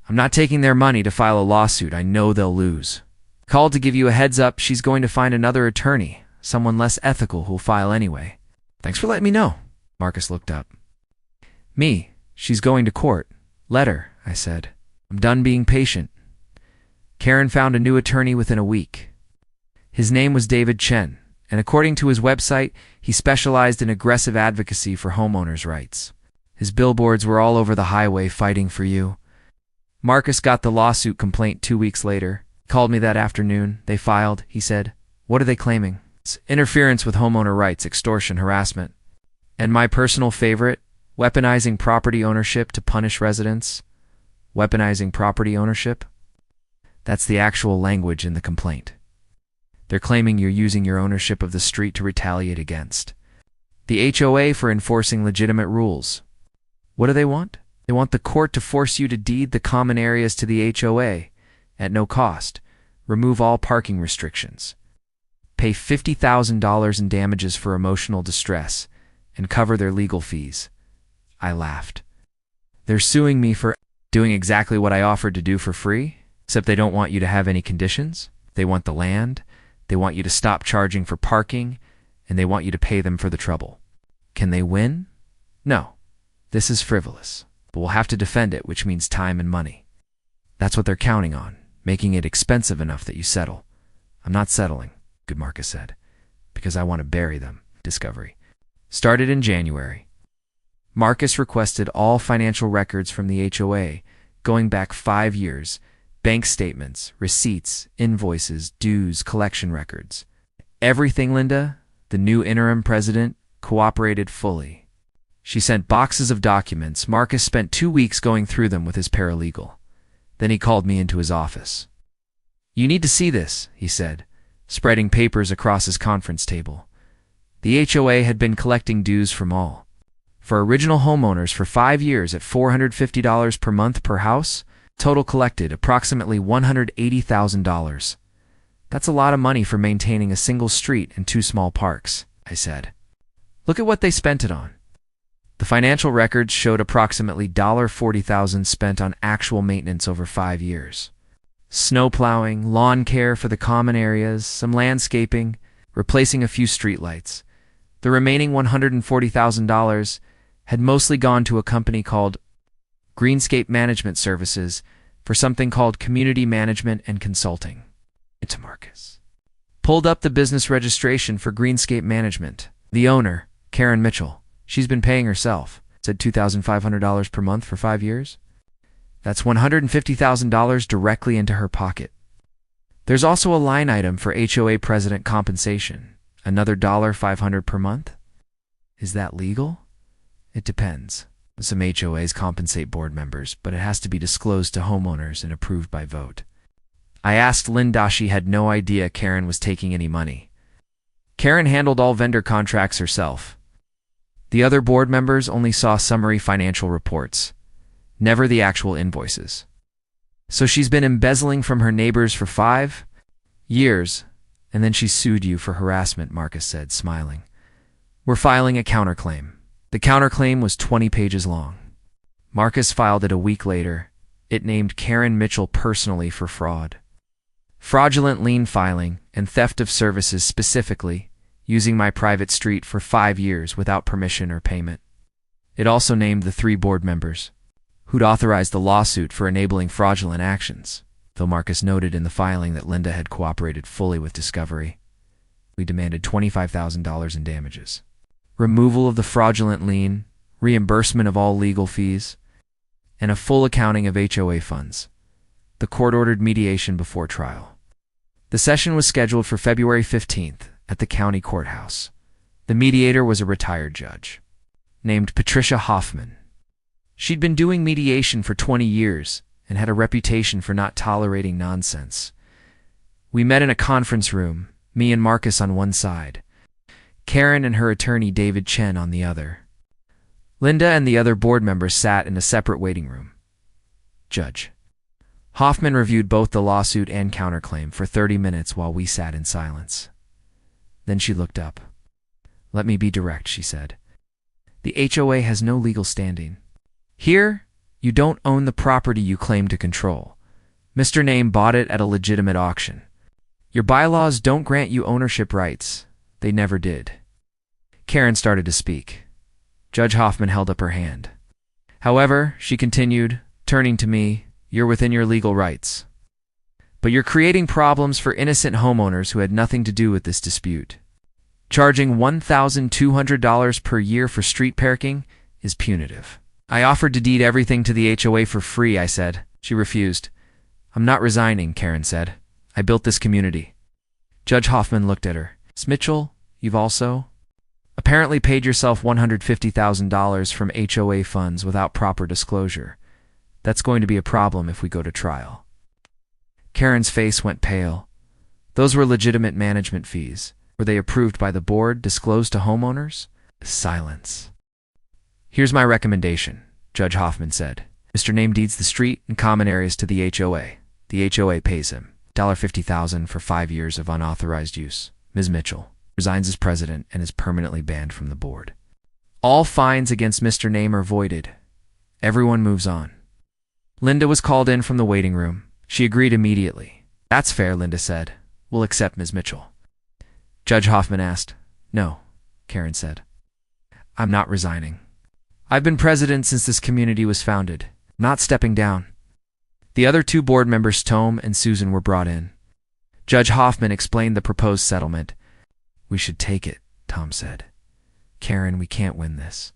S1: I'm not taking their money to file a lawsuit. I know they'll lose. Called to give you a heads up. She's going to find another attorney, someone less ethical who'll file anyway. Thanks for letting me know. Marcus looked up. Me. She's going to court. Let her, I said. I'm done being patient. Karen found a new attorney within a week. His name was David Chen, and according to his website, he specialized in aggressive advocacy for homeowners' rights. His billboards were all over the highway fighting for you. Marcus got the lawsuit complaint 2 weeks later. Called me that afternoon. They filed, he said. What are they claiming? It's interference with homeowner rights, extortion, harassment. And my personal favorite, weaponizing property ownership to punish residents. Weaponizing property ownership? That's the actual language in the complaint. They're claiming you're using your ownership of the street to retaliate against the HOA for enforcing legitimate rules. What do they want? They want the court to force you to deed the common areas to the HOA at no cost, remove all parking restrictions, pay $50,000 in damages for emotional distress, and cover their legal fees. I laughed. They're suing me for doing exactly what I offered to do for free, except they don't want you to have any conditions. They want the land, they want you to stop charging for parking, and they want you to pay them for the trouble. Can they win? No. This is frivolous, but we'll have to defend it, which means time and money. That's what they're counting on, making it expensive enough that you settle. I'm not settling, good Marcus said, because I want to bury them. Discovery started in January. Marcus requested all financial records from the HOA, going back 5 years, bank statements, receipts, invoices, dues, collection records. Everything. Linda, the new interim president, cooperated fully. She sent boxes of documents. Marcus spent 2 weeks going through them with his paralegal. Then he called me into his office. You need to see this, he said, spreading papers across his conference table. The HOA had been collecting dues from all. For original homeowners for 5 years at $450 per month per house, total collected approximately $180,000. That's a lot of money for maintaining a single street and 2 small parks, I said. Look at what they spent it on. The financial records showed approximately $40,000 spent on actual maintenance over 5 years. Snow plowing, lawn care for the common areas, some landscaping, replacing a few streetlights. The remaining $140,000 had mostly gone to a company called Greenscape Management Services for something called Community Management and Consulting. To Marcus. Pulled up the business registration for Greenscape Management. The owner, Karen Mitchell, she's been paying herself, said $2,500 per month for 5 years. That's $150,000 directly into her pocket. There's also a line item for HOA president compensation, another $500 per month. Is that legal? It depends. Some HOAs compensate board members, but it has to be disclosed to homeowners and approved by vote. I asked Linda. She had no idea Karen was taking any money. Karen handled all vendor contracts herself. The other board members only saw summary financial reports, never the actual invoices. So she's been embezzling from her neighbors for 5 years, and then she sued you for harassment, Marcus said, smiling. We're filing a counterclaim. The counterclaim was 20 pages long. Marcus filed it a week later. It named Karen Mitchell personally for fraud, fraudulent lien filing, and theft of services, specifically using my private street for 5 years without permission or payment. It also named the 3 board members who'd authorized the lawsuit for enabling fraudulent actions, though Marcus noted in the filing that Linda had cooperated fully with discovery. We demanded $25,000 in damages, removal of the fraudulent lien, reimbursement of all legal fees, and a full accounting of HOA funds. The court ordered mediation before trial. The session was scheduled for February 15th at the county courthouse. The mediator was a retired judge named Patricia Hoffman. She'd been doing mediation for 20 years and had a reputation for not tolerating nonsense. We met in a conference room, me and Marcus on one side, Karen and her attorney David Chen on the other. Linda and the other board members sat in a separate waiting room. Judge Hoffman reviewed both the lawsuit and counterclaim for 30 minutes while we sat in silence. Then she looked up. Let me be direct, she said. The HOA has no legal standing. Here, you don't own the property you claim to control. Mr. Name bought it at a legitimate auction. Your bylaws don't grant you ownership rights. They never did. Karen started to speak. Judge Hoffman held up her hand. However, she continued, turning to me, you're within your legal rights. But you're creating problems for innocent homeowners who had nothing to do with this dispute. Charging $1,200 per year for street parking is punitive. I offered to deed everything to the HOA for free, I said. She refused. I'm not resigning, Karen said. I built this community. Judge Hoffman looked at her. Ms. Mitchell, you've also apparently paid yourself $150,000 from HOA funds without proper disclosure. That's going to be a problem if we go to trial. Karen's face went pale. Those were legitimate management fees. Were they approved by the board, disclosed to homeowners? Silence. Here's my recommendation, Judge Hoffman said. Mr. Name deeds the street and common areas to the HOA. The HOA pays him $50,000 for 5 years of unauthorized use. Ms. Mitchell resigns as president and is permanently banned from the board. All fines against Mr. Name are voided. Everyone moves on. Linda was called in from the waiting room. She agreed immediately. That's fair, Linda said. We'll accept Ms. Mitchell. Judge Hoffman asked. No, Karen said. I'm not resigning. I've been president since this community was founded. Not stepping down. The other 2 board members, Tom and Susan, were brought in. Judge Hoffman explained the proposed settlement. We should take it, Tom said. Karen, we can't win this.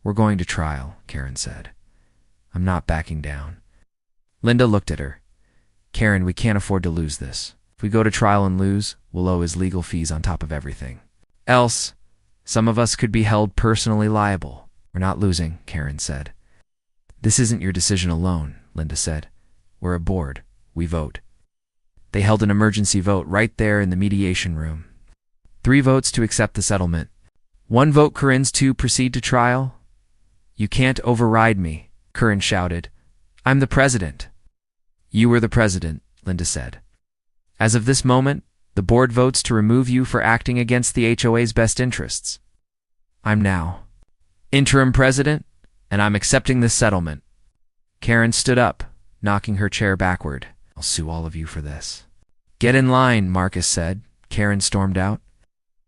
S1: We're going to trial, Karen said. I'm not backing down. Linda looked at her. Karen, we can't afford to lose this. If we go to trial and lose, we'll owe his legal fees on top of everything. Else, some of us could be held personally liable. We're not losing, Karen said. This isn't your decision alone, Linda said. We're a board. We vote. They held an emergency vote right there in the mediation room. 3 votes to accept the settlement. 1 vote Corinne's to proceed to trial. You can't override me, Corinne shouted. I'm the president. You were the president, Linda said. As of this moment, the board votes to remove you for acting against the HOA's best interests. I'm now interim president, and I'm accepting this settlement. Karen stood up, knocking her chair backward. I'll sue all of you for this. Get in line, Marcus said. Karen stormed out.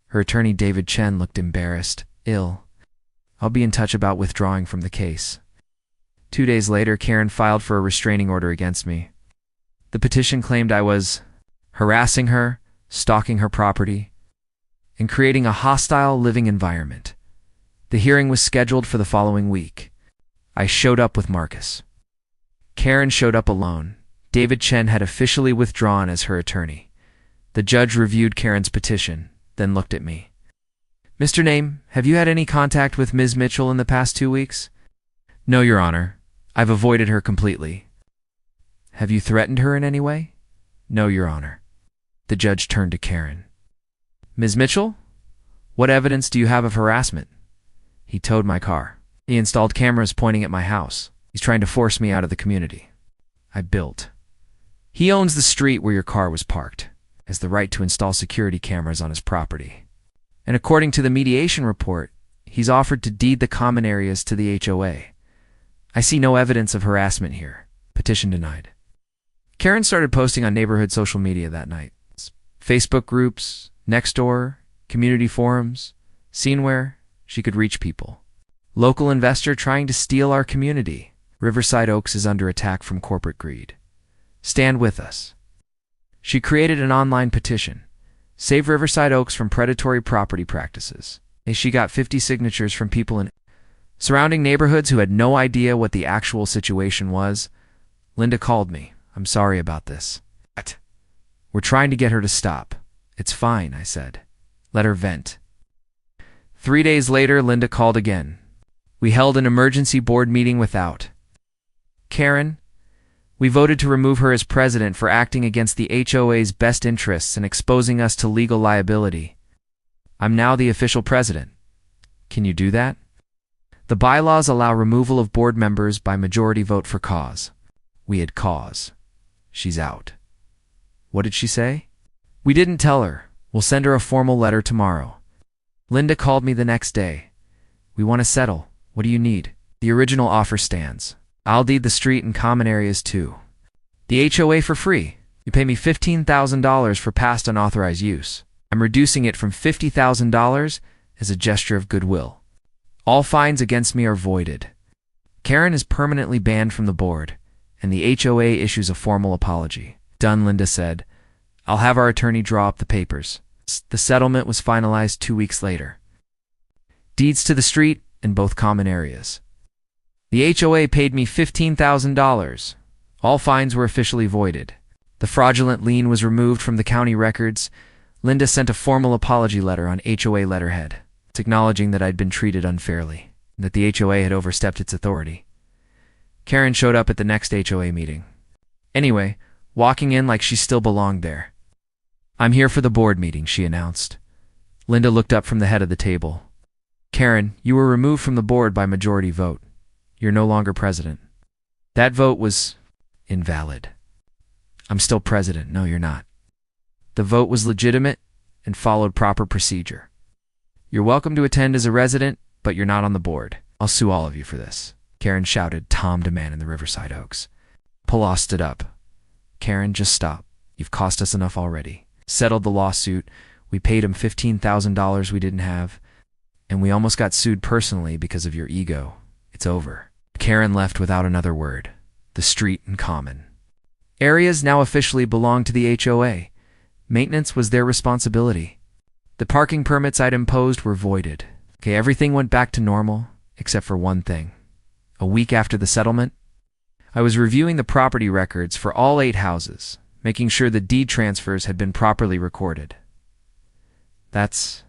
S1: Her attorney David Chen looked embarrassed, ill. I'll be in touch about withdrawing from the case. 2 days later, Karen filed for a restraining order against me. The petition claimed I was harassing her, stalking her property, and creating a hostile living environment. The hearing was scheduled for the following week. I showed up with Marcus. Karen showed up alone. David Chen had officially withdrawn as her attorney. The judge reviewed Karen's petition, then looked at me. Mr. Name, have you had any contact with Ms. Mitchell in the past 2 weeks? No, Your Honor. I've avoided her completely. Have you threatened her in any way? No, Your Honor. The judge turned to Karen. Ms. Mitchell? What evidence do you have of harassment? He towed my car. He installed cameras pointing at my house. He's trying to force me out of the community. I built. He owns the street where your car was parked, has the right to install security cameras on his property. And according to the mediation report, he's offered to deed the common areas to the HOA. I see no evidence of harassment here. Petition denied. Karen started posting on neighborhood social media that night. Facebook groups, Nextdoor, community forums, seen where she could reach people. Local investor trying to steal our community. Riverside Oaks is under attack from corporate greed. Stand with us. She created an online petition. Save Riverside Oaks from predatory property practices. And she got 50 signatures from people in surrounding neighborhoods who had no idea what the actual situation was. Linda called me. I'm sorry about this. What? We're trying to get her to stop. It's fine, I said. Let her vent. 3 days later, Linda called again. We held an emergency board meeting without Karen. We voted to remove her as president for acting against the HOA's best interests and exposing us to legal liability. I'm now the official president. Can you do that? The bylaws allow removal of board members by majority vote for cause. We had cause. She's out. What did she say? We didn't tell her. We'll send her a formal letter tomorrow. Linda called me the next day. We want to settle. What do you need? The original offer stands. I'll deed the street and common areas too. The HOA for free. You pay me $15,000 for past unauthorized use. I'm reducing it from $50,000 as a gesture of goodwill. All fines against me are voided. Karen is permanently banned from the board, and the HOA issues a formal apology. Done, Linda said. I'll have our attorney draw up the papers. The settlement was finalized 2 weeks later. Deeds to the street in both common areas. The HOA paid me $15,000. All fines were officially voided. The fraudulent lien was removed from the county records. Linda sent a formal apology letter on HOA letterhead. It's acknowledging that I'd been treated unfairly, and that the HOA had overstepped its authority. Karen showed up at the next HOA meeting. Anyway, walking in like she still belonged there. I'm here for the board meeting, she announced. Linda looked up from the head of the table. Karen, you were removed from the board by majority vote. You're no longer president. That vote was invalid. I'm still president. No, you're not. The vote was legitimate and followed proper procedure. You're welcome to attend as a resident, but you're not on the board. I'll sue all of you for this, Karen shouted, Tom to man in the Riverside Oaks. Pulaw stood up. Karen, just stop. You've cost us enough already. Settled the lawsuit. We paid him $15,000 we didn't have, and we almost got sued personally because of your ego. It's over. Karen left without another word. The street and common areas now officially belong to the HOA. Maintenance was their responsibility. The parking permits I'd imposed were voided. Okay, everything went back to normal, except for one thing. A week after the settlement, I was reviewing the property records for all 8 houses, making sure the deed transfers had been properly recorded. That's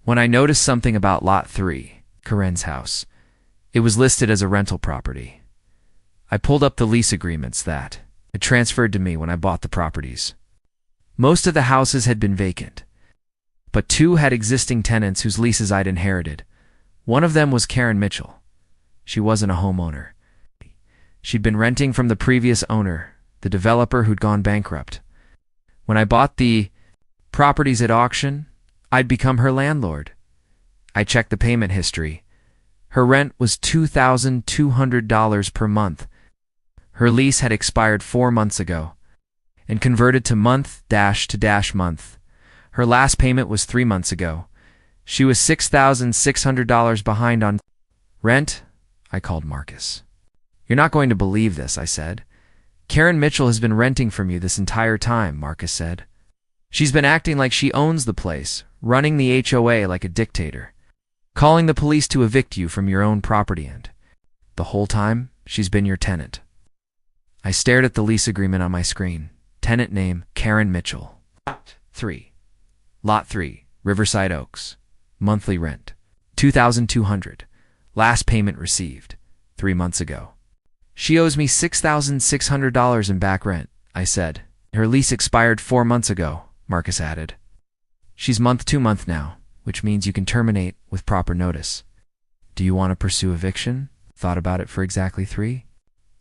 S1: when I noticed something about Lot 3, Karen's house. It was listed as a rental property. I pulled up the lease agreements that had transferred to me when I bought the properties. Most of the houses had been vacant, but 2 had existing tenants whose leases I'd inherited. One of them was Karen Mitchell. She wasn't a homeowner. She'd been renting from the previous owner, the developer who'd gone bankrupt. When I bought the properties at auction, I'd become her landlord. I checked the payment history. Her rent was $2,200 per month. Her lease had expired 4 months ago and converted to month-to-month. Her last payment was 3 months ago. She was $6,600 behind on rent. I called Marcus. You're not going to believe this, I said. Karen Mitchell has been renting from you this entire time, Marcus said. She's been acting like she owns the place, running the HOA like a dictator, calling the police to evict you from your own property, and the whole time, she's been your tenant. I stared at the lease agreement on my screen. Tenant name, Karen Mitchell. Lot 3, Riverside Oaks. Monthly rent, $2,200. Last payment received 3 months ago. She owes me $6,600 in back rent, I said. Her lease expired 4 months ago, Marcus added. She's month to month now, which means you can terminate with proper notice. Do you want to pursue eviction? Thought about it for exactly 3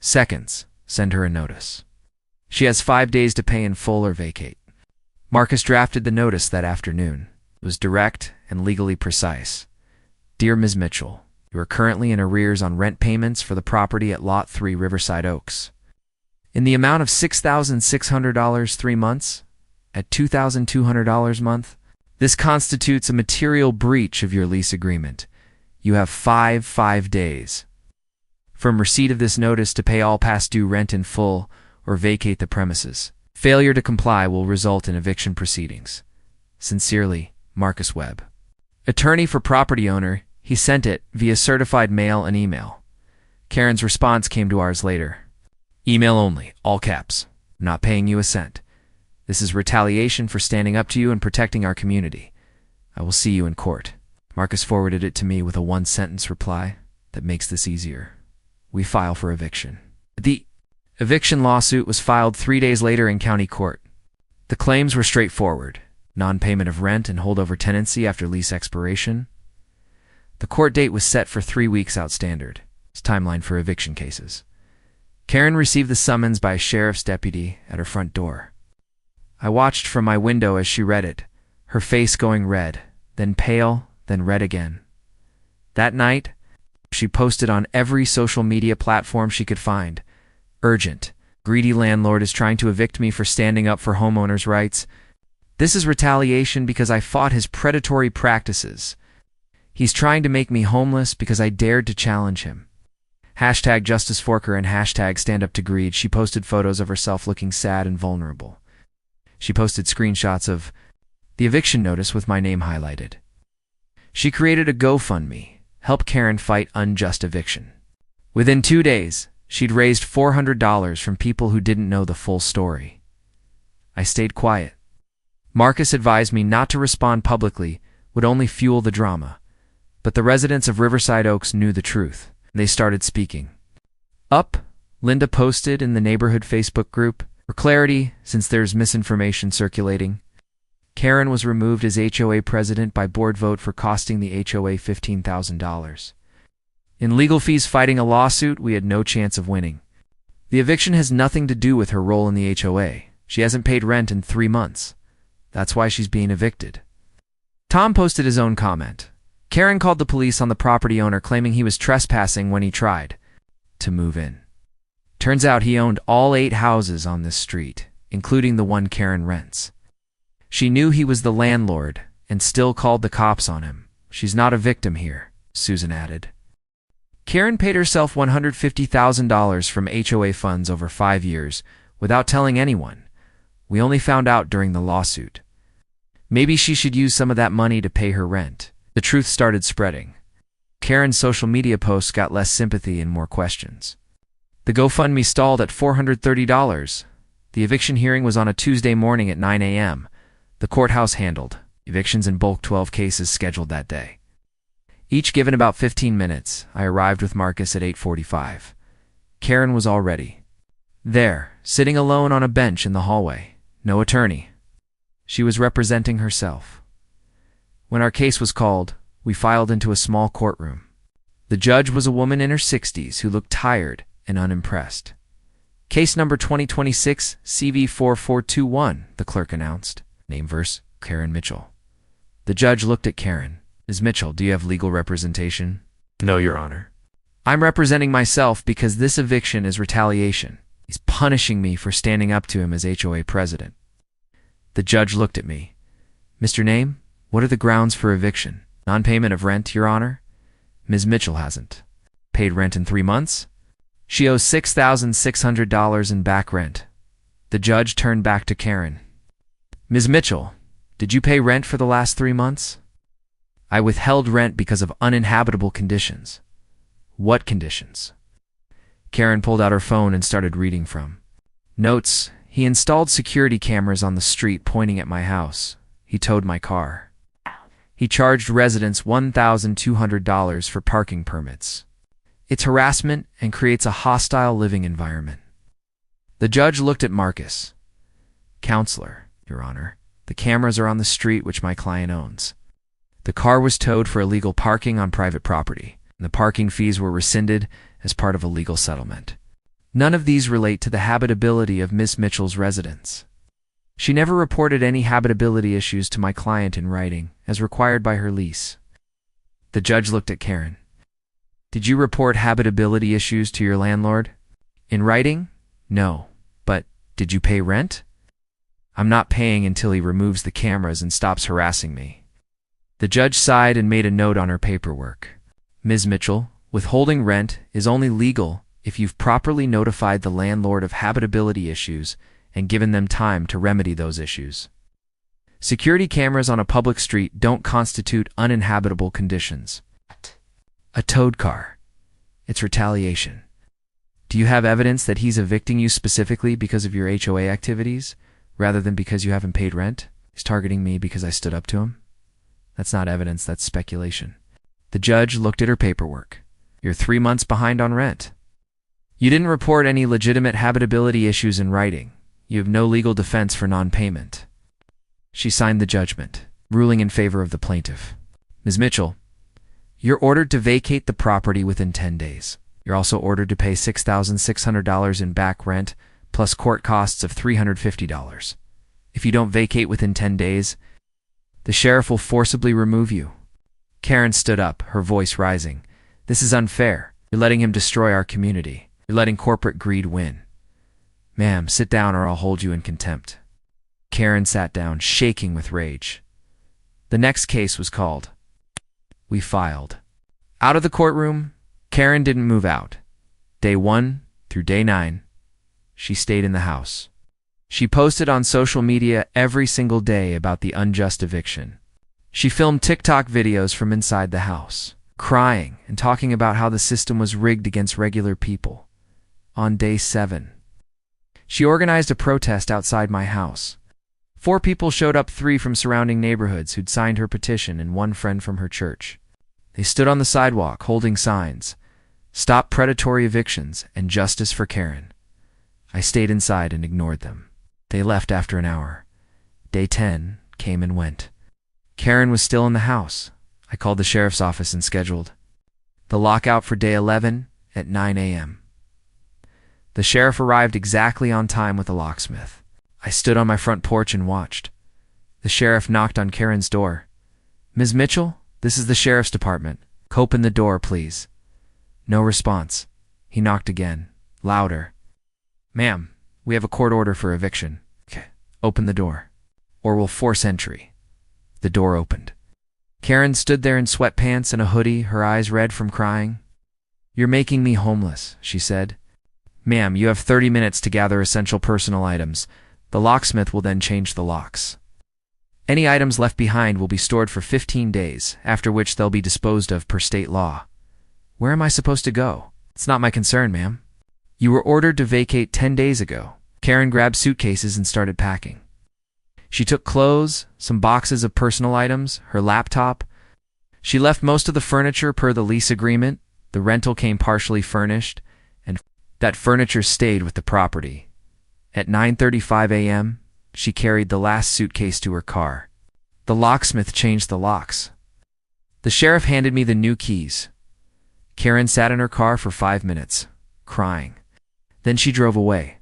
S1: seconds. Send her a notice. She has 5 days to pay in full or vacate. Marcus drafted the notice that afternoon. It was direct and legally precise. Dear Ms. Mitchell, you are currently in arrears on rent payments for the property at Lot 3 Riverside Oaks, in the amount of $6,600 3 months, at $2,200 a month. This constitutes a material breach of your lease agreement. You have 5 days from receipt of this notice to pay all past due rent in full or vacate the premises. Failure to comply will result in eviction proceedings. Sincerely, Marcus Webb. Attorney for property owner. He sent it via certified mail and email. Karen's response came 2 hours later. Email only, all caps. I'm not paying you a cent. This is retaliation for standing up to you and protecting our community. I will see you in court. Marcus forwarded it to me with a 1-sentence reply that makes this easier. We file for eviction. The eviction lawsuit was filed 3 days later in county court. The claims were straightforward: non-payment of rent and holdover tenancy after lease expiration. The court date was set for 3 weeks out standard. It's timeline for eviction cases. Karen received the summons by a sheriff's deputy at her front door. I watched from my window as she read it, her face going red, then pale, then red again. That night, she posted on every social media platform she could find. Urgent. Greedy landlord is trying to evict me for standing up for homeowners' rights. This is retaliation because I fought his predatory practices. He's trying to make me homeless because I dared to challenge him. Hashtag Justice Forker and hashtag Stand Up to Greed. She posted photos of herself looking sad and vulnerable. She posted screenshots of the eviction notice with my name highlighted. She created a GoFundMe. Help Karen fight unjust eviction. Within 2 days, she'd raised $400 from people who didn't know the full story. I stayed quiet. Marcus advised me not to respond publicly, would only fuel the drama. But the residents of Riverside Oaks knew the truth. They started speaking. Linda posted in the neighborhood Facebook group. For clarity, since there's misinformation circulating, Karen was removed as HOA president by board vote for costing the HOA $15,000. In legal fees fighting a lawsuit, we had no chance of winning. The eviction has nothing to do with her role in the HOA. She hasn't paid rent in 3 months. That's why she's being evicted. Tom posted his own comment. Karen called the police on the property owner, claiming he was trespassing when he tried to move in. Turns out he owned all 8 houses on this street, including the one Karen rents. She knew he was the landlord and still called the cops on him. She's not a victim here, Susan added. Karen paid herself $150,000 from HOA funds over 5 years without telling anyone. We only found out during the lawsuit. Maybe she should use some of that money to pay her rent. The truth started spreading. Karen's social media posts got less sympathy and more questions. The GoFundMe stalled at $430. The eviction hearing was on a Tuesday morning at 9 a.m. The courthouse handled evictions in bulk, 12 cases scheduled that day. Each given about 15 minutes, I arrived with Marcus at 8:45. Karen was all ready. There, sitting alone on a bench in the hallway. No attorney. She was representing herself. When our case was called, we filed into a small courtroom. The judge was a woman in her 60s who looked tired and unimpressed. Case number 2026 CV4421, the clerk announced. Name verse, Karen Mitchell. The judge looked at Karen. Ms. Mitchell, do you have legal representation?
S2: No, Your Honor.
S1: I'm representing myself because this eviction is retaliation. He's punishing me for standing up to him as HOA president. The judge looked at me. Mr. Name, what are the grounds for eviction? Non-payment of rent, Your Honor? Ms. Mitchell hasn't paid rent in 3 months. She owes $6,600 in back rent. The judge turned back to Karen. Ms. Mitchell, did you pay rent for the last 3 months? I withheld rent because of uninhabitable conditions. What conditions? Karen pulled out her phone and started reading from notes. He installed security cameras on the street pointing at my house. He towed my car. He charged residents $1,200 for parking permits. It's harassment and creates a hostile living environment. The judge looked at Marcus. Counselor, Your Honor, the cameras are on the street which my client owns. The car was towed for illegal parking on private property, and the parking fees were rescinded as part of a legal settlement. None of these relate to the habitability of Miss Mitchell's residence. She never reported any habitability issues to my client in writing, as required by her lease. The judge looked at Karen. Did you report habitability issues to your landlord? In writing? No. But did you pay rent? I'm not paying until he removes the cameras and stops harassing me. The judge sighed and made a note on her paperwork. Ms. Mitchell, withholding rent is only legal if you've properly notified the landlord of habitability issues and given them time to remedy those issues. Security cameras on a public street don't constitute uninhabitable conditions. A towed car. It's retaliation. Do you have evidence that he's evicting you specifically because of your HOA activities, rather than because you haven't paid rent? He's targeting me because I stood up to him? That's not evidence, that's speculation. The judge looked at her paperwork. You're 3 months behind on rent. You didn't report any legitimate habitability issues in writing. You have no legal defense for non-payment. She signed the judgment, ruling in favor of the plaintiff. Ms. Mitchell, you're ordered to vacate the property within 10 days. You're also ordered to pay $6,600 in back rent, plus court costs of $350. If you don't vacate within 10 days, the sheriff will forcibly remove you. Karen stood up, her voice rising. This is unfair. You're letting him destroy our community. You're letting corporate greed win. Ma'am, sit down or I'll hold you in contempt. Karen sat down, shaking with rage. The next case was called. We filed. Out of the courtroom, Karen didn't move out. Day 1 through day 9, she stayed in the house. She posted on social media every single day about the unjust eviction. She filmed TikTok videos from inside the house, crying and talking about how the system was rigged against regular people. On day 7, she organized a protest outside my house. 4 people showed up, 3 from surrounding neighborhoods who'd signed her petition and 1 friend from her church. They stood on the sidewalk holding signs, "Stop predatory evictions" and "Justice for Karen." I stayed inside and ignored them. They left after an hour. Day 10 came and went. Karen was still in the house. I called the sheriff's office and scheduled the lockout for day 11 at 9 a.m. The sheriff arrived exactly on time with a locksmith. I stood on my front porch and watched. The sheriff knocked on Karen's door. "Ms. Mitchell, this is the sheriff's department. Open the door, please." No response. He knocked again, louder. "Ma'am, we have a court order for eviction." "Okay, open the door, or we'll force entry." The door opened. Karen stood there in sweatpants and a hoodie, her eyes red from crying. "You're making me homeless," she said. "Ma'am, you have 30 minutes to gather essential personal items. The locksmith will then change the locks. Any items left behind will be stored for 15 days, after which they'll be disposed of per state law." "Where am I supposed to go?" "It's not my concern, ma'am." "You were ordered to vacate 10 days ago." Karen grabbed suitcases and started packing. She took clothes, some boxes of personal items, her laptop. She left most of the furniture per the lease agreement. The rental came partially furnished, and that furniture stayed with the property. At 9:35 a.m., she carried the last suitcase to her car. The locksmith changed the locks. The sheriff handed me the new keys. Karen sat in her car for 5 minutes, crying. Then she drove away.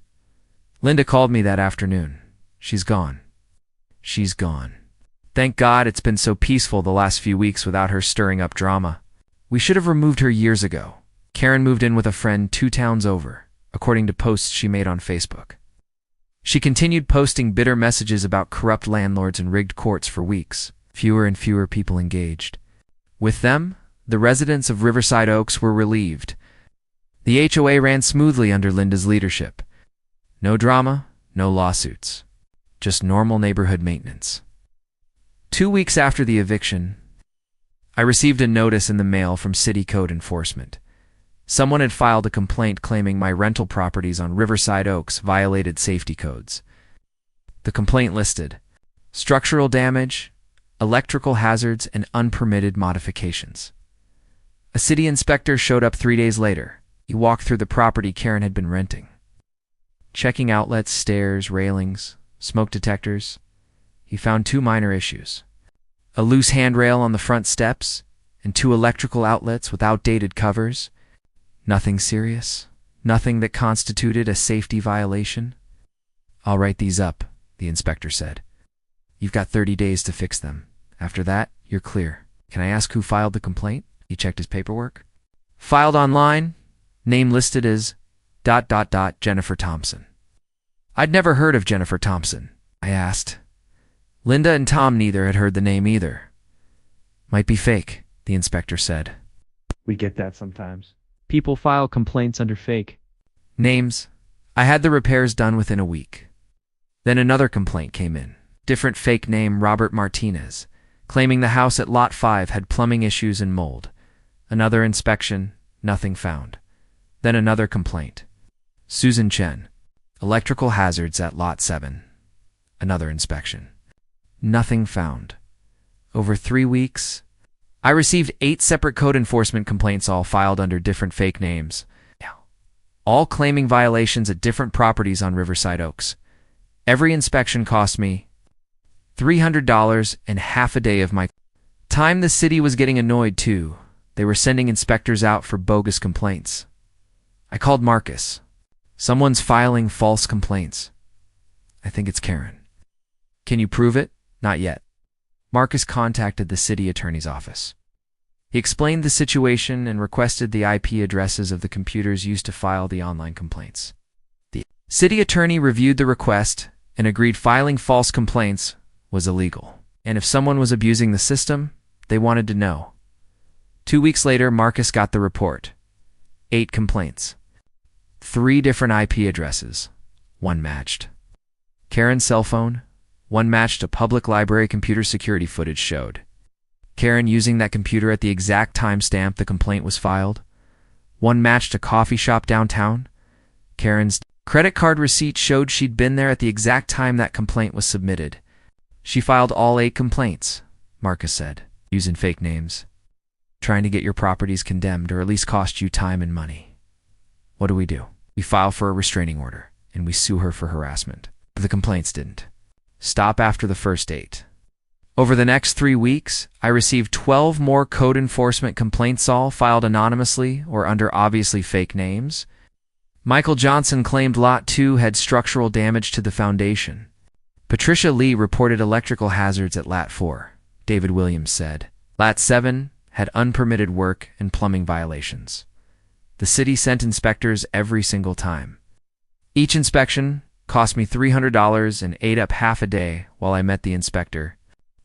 S1: Linda called me that afternoon. She's gone. She's gone. Thank God it's been so peaceful the last few weeks without her stirring up drama. We should have removed her years ago. Karen moved in with a friend 2 towns over, according to posts she made on Facebook. She continued posting bitter messages about corrupt landlords and rigged courts for weeks. Fewer and fewer people engaged. With them, the residents of Riverside Oaks were relieved. The HOA ran smoothly under Linda's leadership. No drama, no lawsuits. just normal neighborhood maintenance. 2 weeks after the eviction, I received a notice in the mail from City Code Enforcement. Someone had filed a complaint claiming my rental properties on Riverside Oaks violated safety codes. The complaint listed structural damage, electrical hazards, and unpermitted modifications. A city inspector showed up 3 days later. He walked through the property Karen had been renting. Checking outlets, stairs, railings, smoke detectors, he found 2 minor issues: a loose handrail on the front steps and 2 electrical outlets with outdated covers. Nothing serious, nothing that constituted a safety violation. "I'll write these up," the inspector said. "You've got 30 days to fix them. After that, you're clear." "Can I ask who filed the complaint?" He checked his paperwork. "Filed online, name listed as ... Jennifer Thompson." "I'd never heard of Jennifer Thompson," I asked. Linda and Tom neither had heard the name either. "Might be fake," the inspector said.
S2: We get that sometimes. People file complaints under fake
S1: names. I had the repairs done within a week. Then another complaint came in. Different fake name, Robert Martinez, claiming the house at Lot 5 had plumbing issues and mold. Another inspection, nothing found. Then another complaint. Susan Chen, electrical hazards at Lot 7. Another inspection. Nothing found. Over 3 weeks, I received 8 separate code enforcement complaints, all filed under different fake names, all claiming violations at different properties on Riverside Oaks. Every inspection cost me $300 and half a day of my time. The city was getting annoyed too. They were sending inspectors out for bogus complaints. I called Marcus. "Someone's filing false complaints. I think it's Karen." "Can you prove it?" "Not yet." Marcus contacted the city attorney's office. He explained the situation and requested the IP addresses of the computers used to file the online complaints. The city attorney reviewed the request and agreed filing false complaints was illegal. And if someone was abusing the system, they wanted to know. 2 weeks later, Marcus got the report. 8 complaints. 3 different IP addresses. 1 matched. Karen's cell phone. 1 matched a public library computer security footage showed Karen using that computer at the exact timestamp the complaint was filed. 1 matched a coffee shop downtown. Karen's credit card receipt showed she'd been there at the exact time that complaint was submitted. She filed all 8 complaints, Marcus said, using fake names, trying to get your properties condemned or at least cost you time and money. What do? We file for a restraining order, and we sue her for harassment. But the complaints didn't stop after the first 8. Over the next 3 weeks, I received 12 more code enforcement complaints, all filed anonymously or under obviously fake names. Michael Johnson claimed Lot 2 had structural damage to the foundation. Patricia Lee reported electrical hazards at Lot 4. David Williams said Lot 7 had unpermitted work and plumbing violations. The city sent inspectors every single time. Each inspection cost me $300 and ate up half a day while I met the inspector,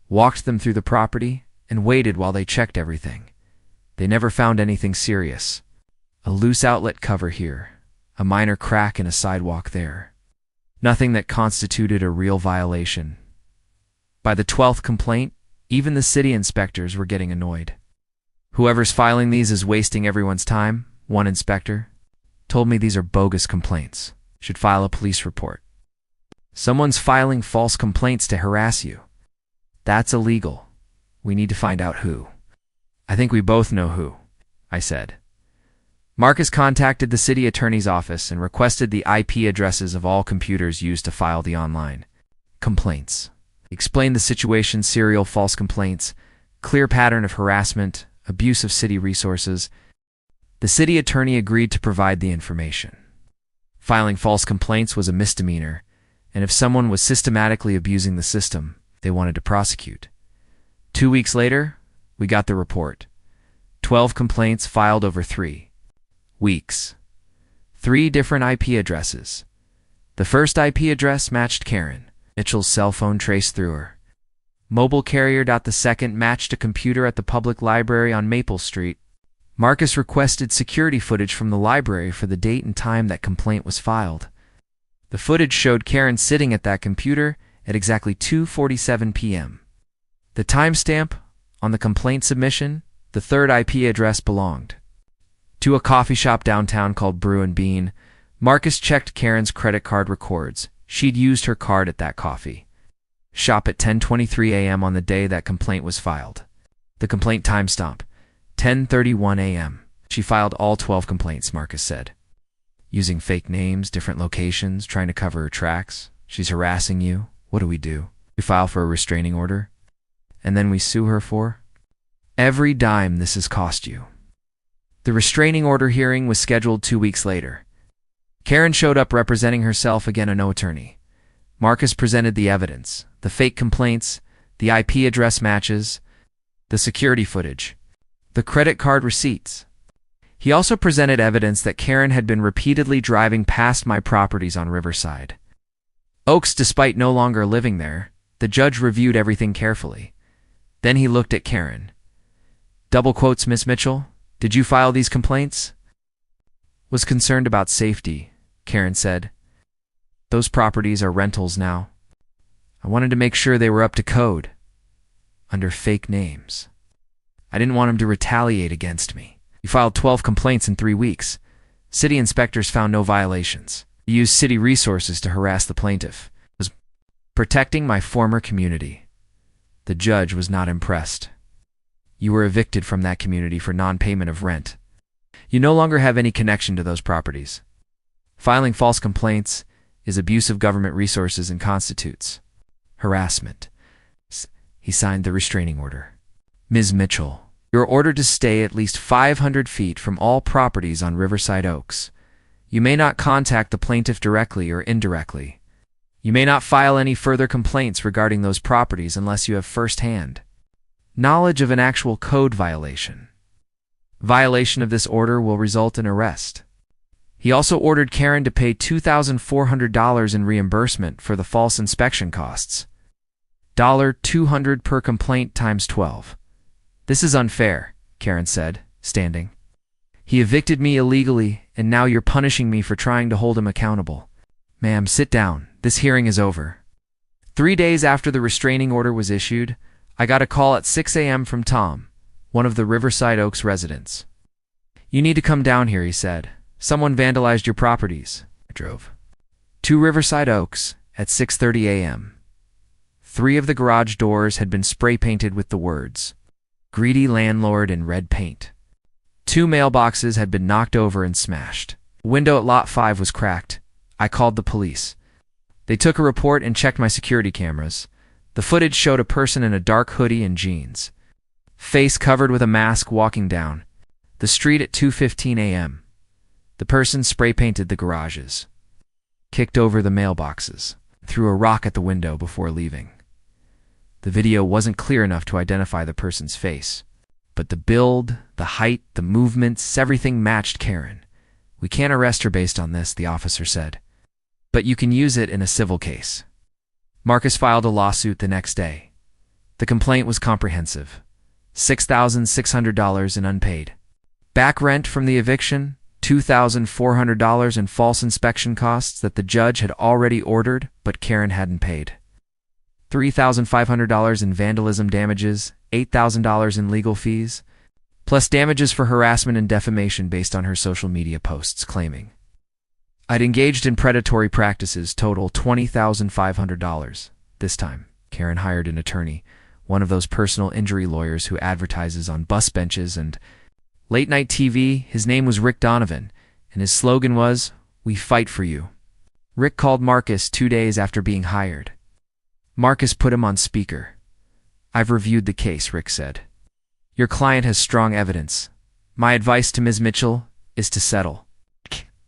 S1: walked them through the property, and waited while they checked everything. They never found anything serious. A loose outlet cover here, a minor crack in a sidewalk there. Nothing that constituted a real violation. By the 12th complaint, even the city inspectors were getting annoyed. "Whoever's filing these is wasting everyone's time," one inspector told me. "These are bogus complaints. Should file a police report. Someone's filing false complaints to harass you. That's illegal. We need to find out who." "I think we both know who," I said. Marcus contacted the city attorney's office and requested the IP addresses of all computers used to file the online complaints. He explained the situation: serial false complaints, clear pattern of harassment, abuse of city resources. The city attorney agreed to provide the information. Filing false complaints was a misdemeanor, and if someone was systematically abusing the system, they wanted to prosecute. 2 weeks later, we got the report. 12 complaints filed over 3 weeks. 3 different IP addresses. The first IP address matched Karen. Mitchell's cell phone traced through her mobile carrier. The second matched a computer at the public library on Maple Street. Marcus requested security footage from the library for the date and time that complaint was filed. The footage showed Karen sitting at that computer at exactly 2:47 p.m. The timestamp on the complaint submission, the third IP address belonged to a coffee shop downtown called Brew and Bean. Marcus checked Karen's credit card records. She'd used her card at that coffee shop at 10:23 a.m. on the day that complaint was filed. The complaint timestamp, 10:31 a.m. She filed all 12 complaints, Marcus said. Using fake names, different locations, trying to cover her tracks. She's harassing you. What do? We file for a restraining order? And then we sue her for every dime this has cost you. The restraining order hearing was scheduled 2 weeks later. Karen showed up representing herself again, no attorney. Marcus presented the evidence, the fake complaints, the IP address matches, the security footage, the credit card receipts. He also presented evidence that Karen had been repeatedly driving past my properties on Riverside Oaks despite no longer living there. The judge reviewed everything carefully. Then he looked at Karen. Double quotes, Miss Mitchell, did you file these complaints? Was concerned about safety, Karen said. Those properties are rentals now. I wanted to make sure they were up to code. Under fake names. I didn't want him to retaliate against me. You filed 12 complaints in 3 weeks. City inspectors found no violations. You used city resources to harass the plaintiff. I was protecting my former community. The judge was not impressed. You were evicted from that community for non-payment of rent. You no longer have any connection to those properties. Filing false complaints is abuse of government resources and constitutes harassment. He signed the restraining order. Ms. Mitchell, you are ordered to stay at least 500 feet from all properties on Riverside Oaks. You may not contact the plaintiff directly or indirectly. You may not file any further complaints regarding those properties unless you have first-hand knowledge of an actual code violation. Violation of this order will result in arrest. He also ordered Karen to pay $2,400 in reimbursement for the false inspection costs. $200 per complaint times 12. This is unfair, Karen said, standing. He evicted me illegally, and now you're punishing me for trying to hold him accountable. Ma'am, sit down. This hearing is over. 3 days after the restraining order was issued, I got a call at 6 a.m. from Tom, one of the Riverside Oaks residents. You need to come down here, he said. Someone vandalized your properties. I drove to Riverside Oaks at 6:30 a.m. 3 of the garage doors had been spray painted with the words, "Greedy Landlord" in red paint. 2 mailboxes had been knocked over and smashed. A window at Lot 5 was cracked. I called the police. They took a report and checked my security cameras. The footage showed a person in a dark hoodie and jeans, face covered with a mask, walking down the street at 2:15 a.m. The person spray-painted the garages, kicked over the mailboxes, threw a rock at the window before leaving. The video wasn't clear enough to identify the person's face, but the build, the height, the movements, everything matched Karen. We can't arrest her based on this, the officer said, but you can use it in a civil case. Marcus filed a lawsuit the next day. The complaint was comprehensive. $6,600 in unpaid back rent from the eviction, $2,400 in false inspection costs that the judge had already ordered but Karen hadn't paid, $3,500 in vandalism damages, $8,000 in legal fees, plus damages for harassment and defamation based on her social media posts claiming I'd engaged in predatory practices, total $20,500. This time, Karen hired an attorney, one of those personal injury lawyers who advertises on bus benches and late-night TV. His name was Rick Donovan, and his slogan was, "We fight for you." Rick called Marcus 2 days after being hired. Marcus put him on speaker. I've reviewed the case, Rick said. Your client has strong evidence. My advice to Ms. Mitchell is to settle.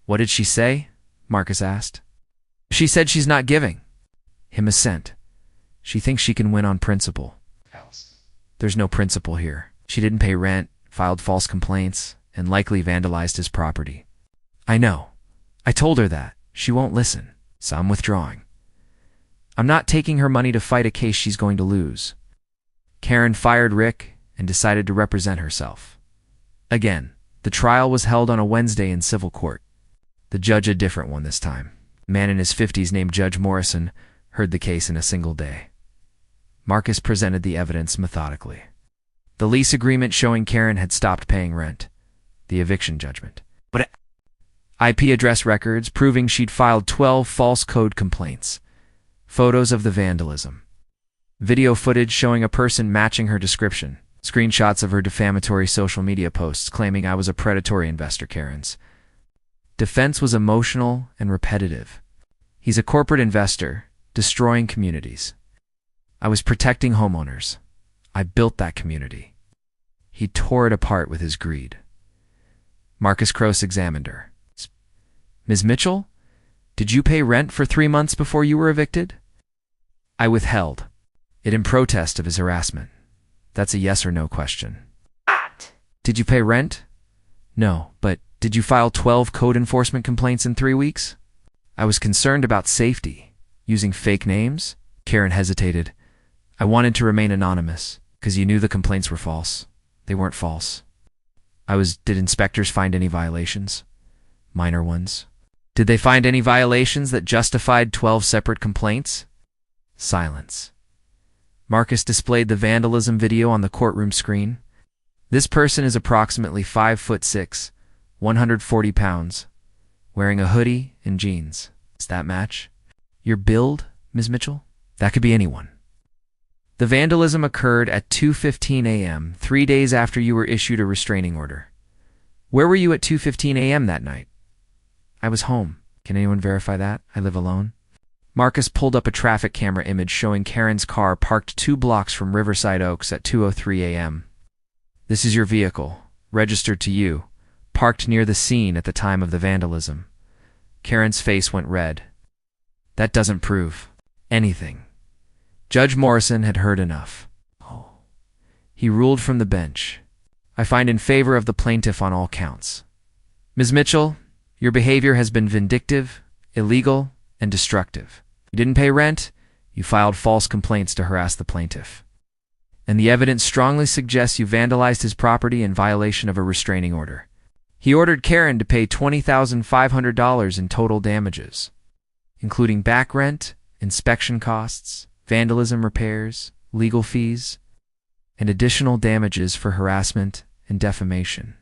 S1: What did she say? Marcus asked. She said she's not giving him assent. She thinks she can win on principle. There's no principle here. She didn't pay rent, filed false complaints, and likely vandalized his property. I know. I told her that. She won't listen, so I'm withdrawing. I'm not taking her money to fight a case she's going to lose. Karen fired Rick and decided to represent herself. Again, the trial was held on a Wednesday in civil court. The judge a different one this time. A man in his 50s named Judge Morrison heard the case in a single day. Marcus presented the evidence methodically. The lease agreement showing Karen had stopped paying rent. The eviction judgment. But IP address records proving she'd filed 12 false code complaints. Photos of the vandalism. Video footage showing a person matching her description. Screenshots of her defamatory social media posts claiming I was a predatory investor. Karen's defense was emotional and repetitive. He's a corporate investor, destroying communities. I was protecting homeowners. I built that community. He tore it apart with his greed. Marcus cross-examined her. Ms. Mitchell, did you pay rent for 3 months before you were evicted? I withheld it in protest of his harassment. That's a yes or no question. Did you pay rent? No, but did you file 12 code enforcement complaints in 3 weeks? I was concerned about safety. Using fake names? Karen hesitated. I wanted to remain anonymous, because you knew the complaints were false. They weren't false. Did inspectors find any violations? Minor ones. Did they find any violations that justified 12 separate complaints? Silence. Marcus displayed the vandalism video on the courtroom screen. This person is approximately 5'6", 140 pounds, wearing a hoodie and jeans. Does that match your build, Ms. Mitchell? That could be anyone. The vandalism occurred at 2:15 a.m., 3 days after you were issued a restraining order. Where were you at 2:15 a.m. that night? I was home. Can anyone verify that? I live alone. Marcus pulled up a traffic camera image showing Karen's car parked 2 blocks from Riverside Oaks at 2:03 a.m. This is your vehicle, registered to you, parked near the scene at the time of the vandalism. Karen's face went red. That doesn't prove anything. Judge Morrison had heard enough. He ruled from the bench. I find in favor of the plaintiff on all counts. Ms. Mitchell, your behavior has been vindictive, illegal, and destructive. You didn't pay rent. You filed false complaints to harass the plaintiff. And the evidence strongly suggests you vandalized his property in violation of a restraining order. He ordered Karen to pay $20,500 in total damages, including back rent, inspection costs, vandalism repairs, legal fees, and additional damages for harassment and defamation.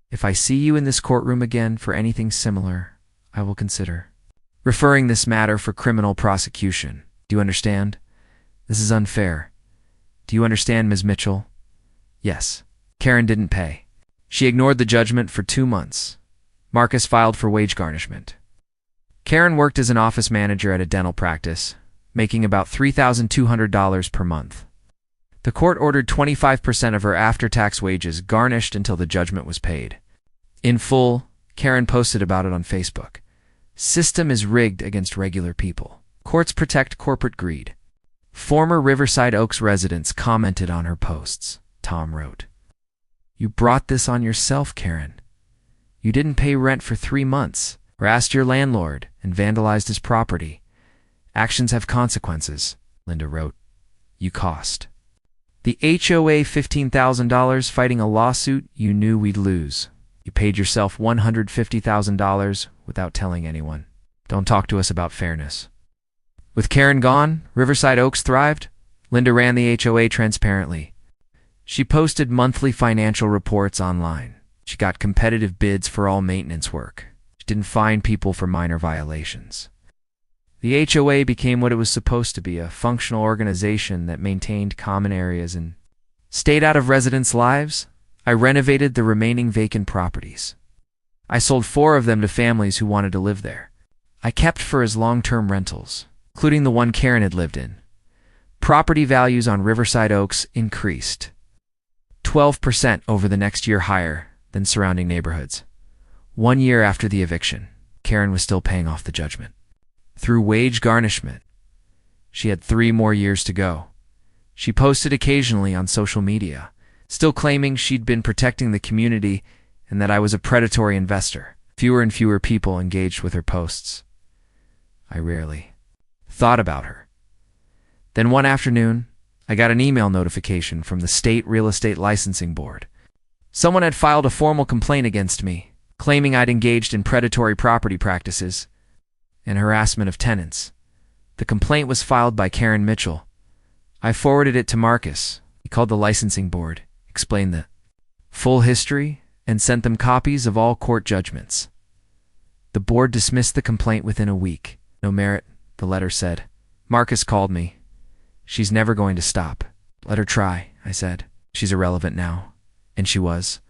S1: If I see you in this courtroom again for anything similar, I will consider referring this matter for criminal prosecution. Do you understand? This is unfair. Do you understand, Ms. Mitchell? Yes. Karen didn't pay. She ignored the judgment for 2 months. Marcus filed for wage garnishment. Karen worked as an office manager at a dental practice, making about $3,200 per month. The court ordered 25% of her after-tax wages garnished until the judgment was paid. In full, Karen posted about it on Facebook. System is rigged against regular people. Courts protect corporate greed. Former Riverside Oaks residents commented on her posts. Tom wrote, "You brought this on yourself, Karen. You didn't pay rent for 3 months, harassed your landlord, and vandalized his property. Actions have consequences," Linda wrote. "You cost the HOA $15,000 fighting a lawsuit you knew we'd lose. You paid yourself $150,000 without telling anyone. Don't talk to us about fairness." With Karen gone, Riverside Oaks thrived. Linda ran the HOA transparently. She posted monthly financial reports online. She got competitive bids for all maintenance work. She didn't fine people for minor violations. The HOA became what it was supposed to be, a functional organization that maintained common areas and stayed out of residents' lives. I renovated the remaining vacant properties. I sold 4 of them to families who wanted to live there. I kept for as long-term rentals, including the one Karen had lived in. Property values on Riverside Oaks increased 12% over the next year, higher than surrounding neighborhoods. 1 year after the eviction, Karen was still paying off the judgment. Through wage garnishment, she had 3 more years to go. She posted occasionally on social media, still claiming she'd been protecting the community and that I was a predatory investor. Fewer and fewer people engaged with her posts. I rarely thought about her. Then one afternoon, I got an email notification from the State Real Estate Licensing Board. Someone had filed a formal complaint against me, claiming I'd engaged in predatory property practices and harassment of tenants. The complaint was filed by Karen Mitchell. I forwarded it to Marcus. He called the licensing board, explained the full history, and sent them copies of all court judgments. The board dismissed the complaint within a week. No merit, the letter said. Marcus called me. She's never going to stop. Let her try, I said. She's irrelevant now. And she was.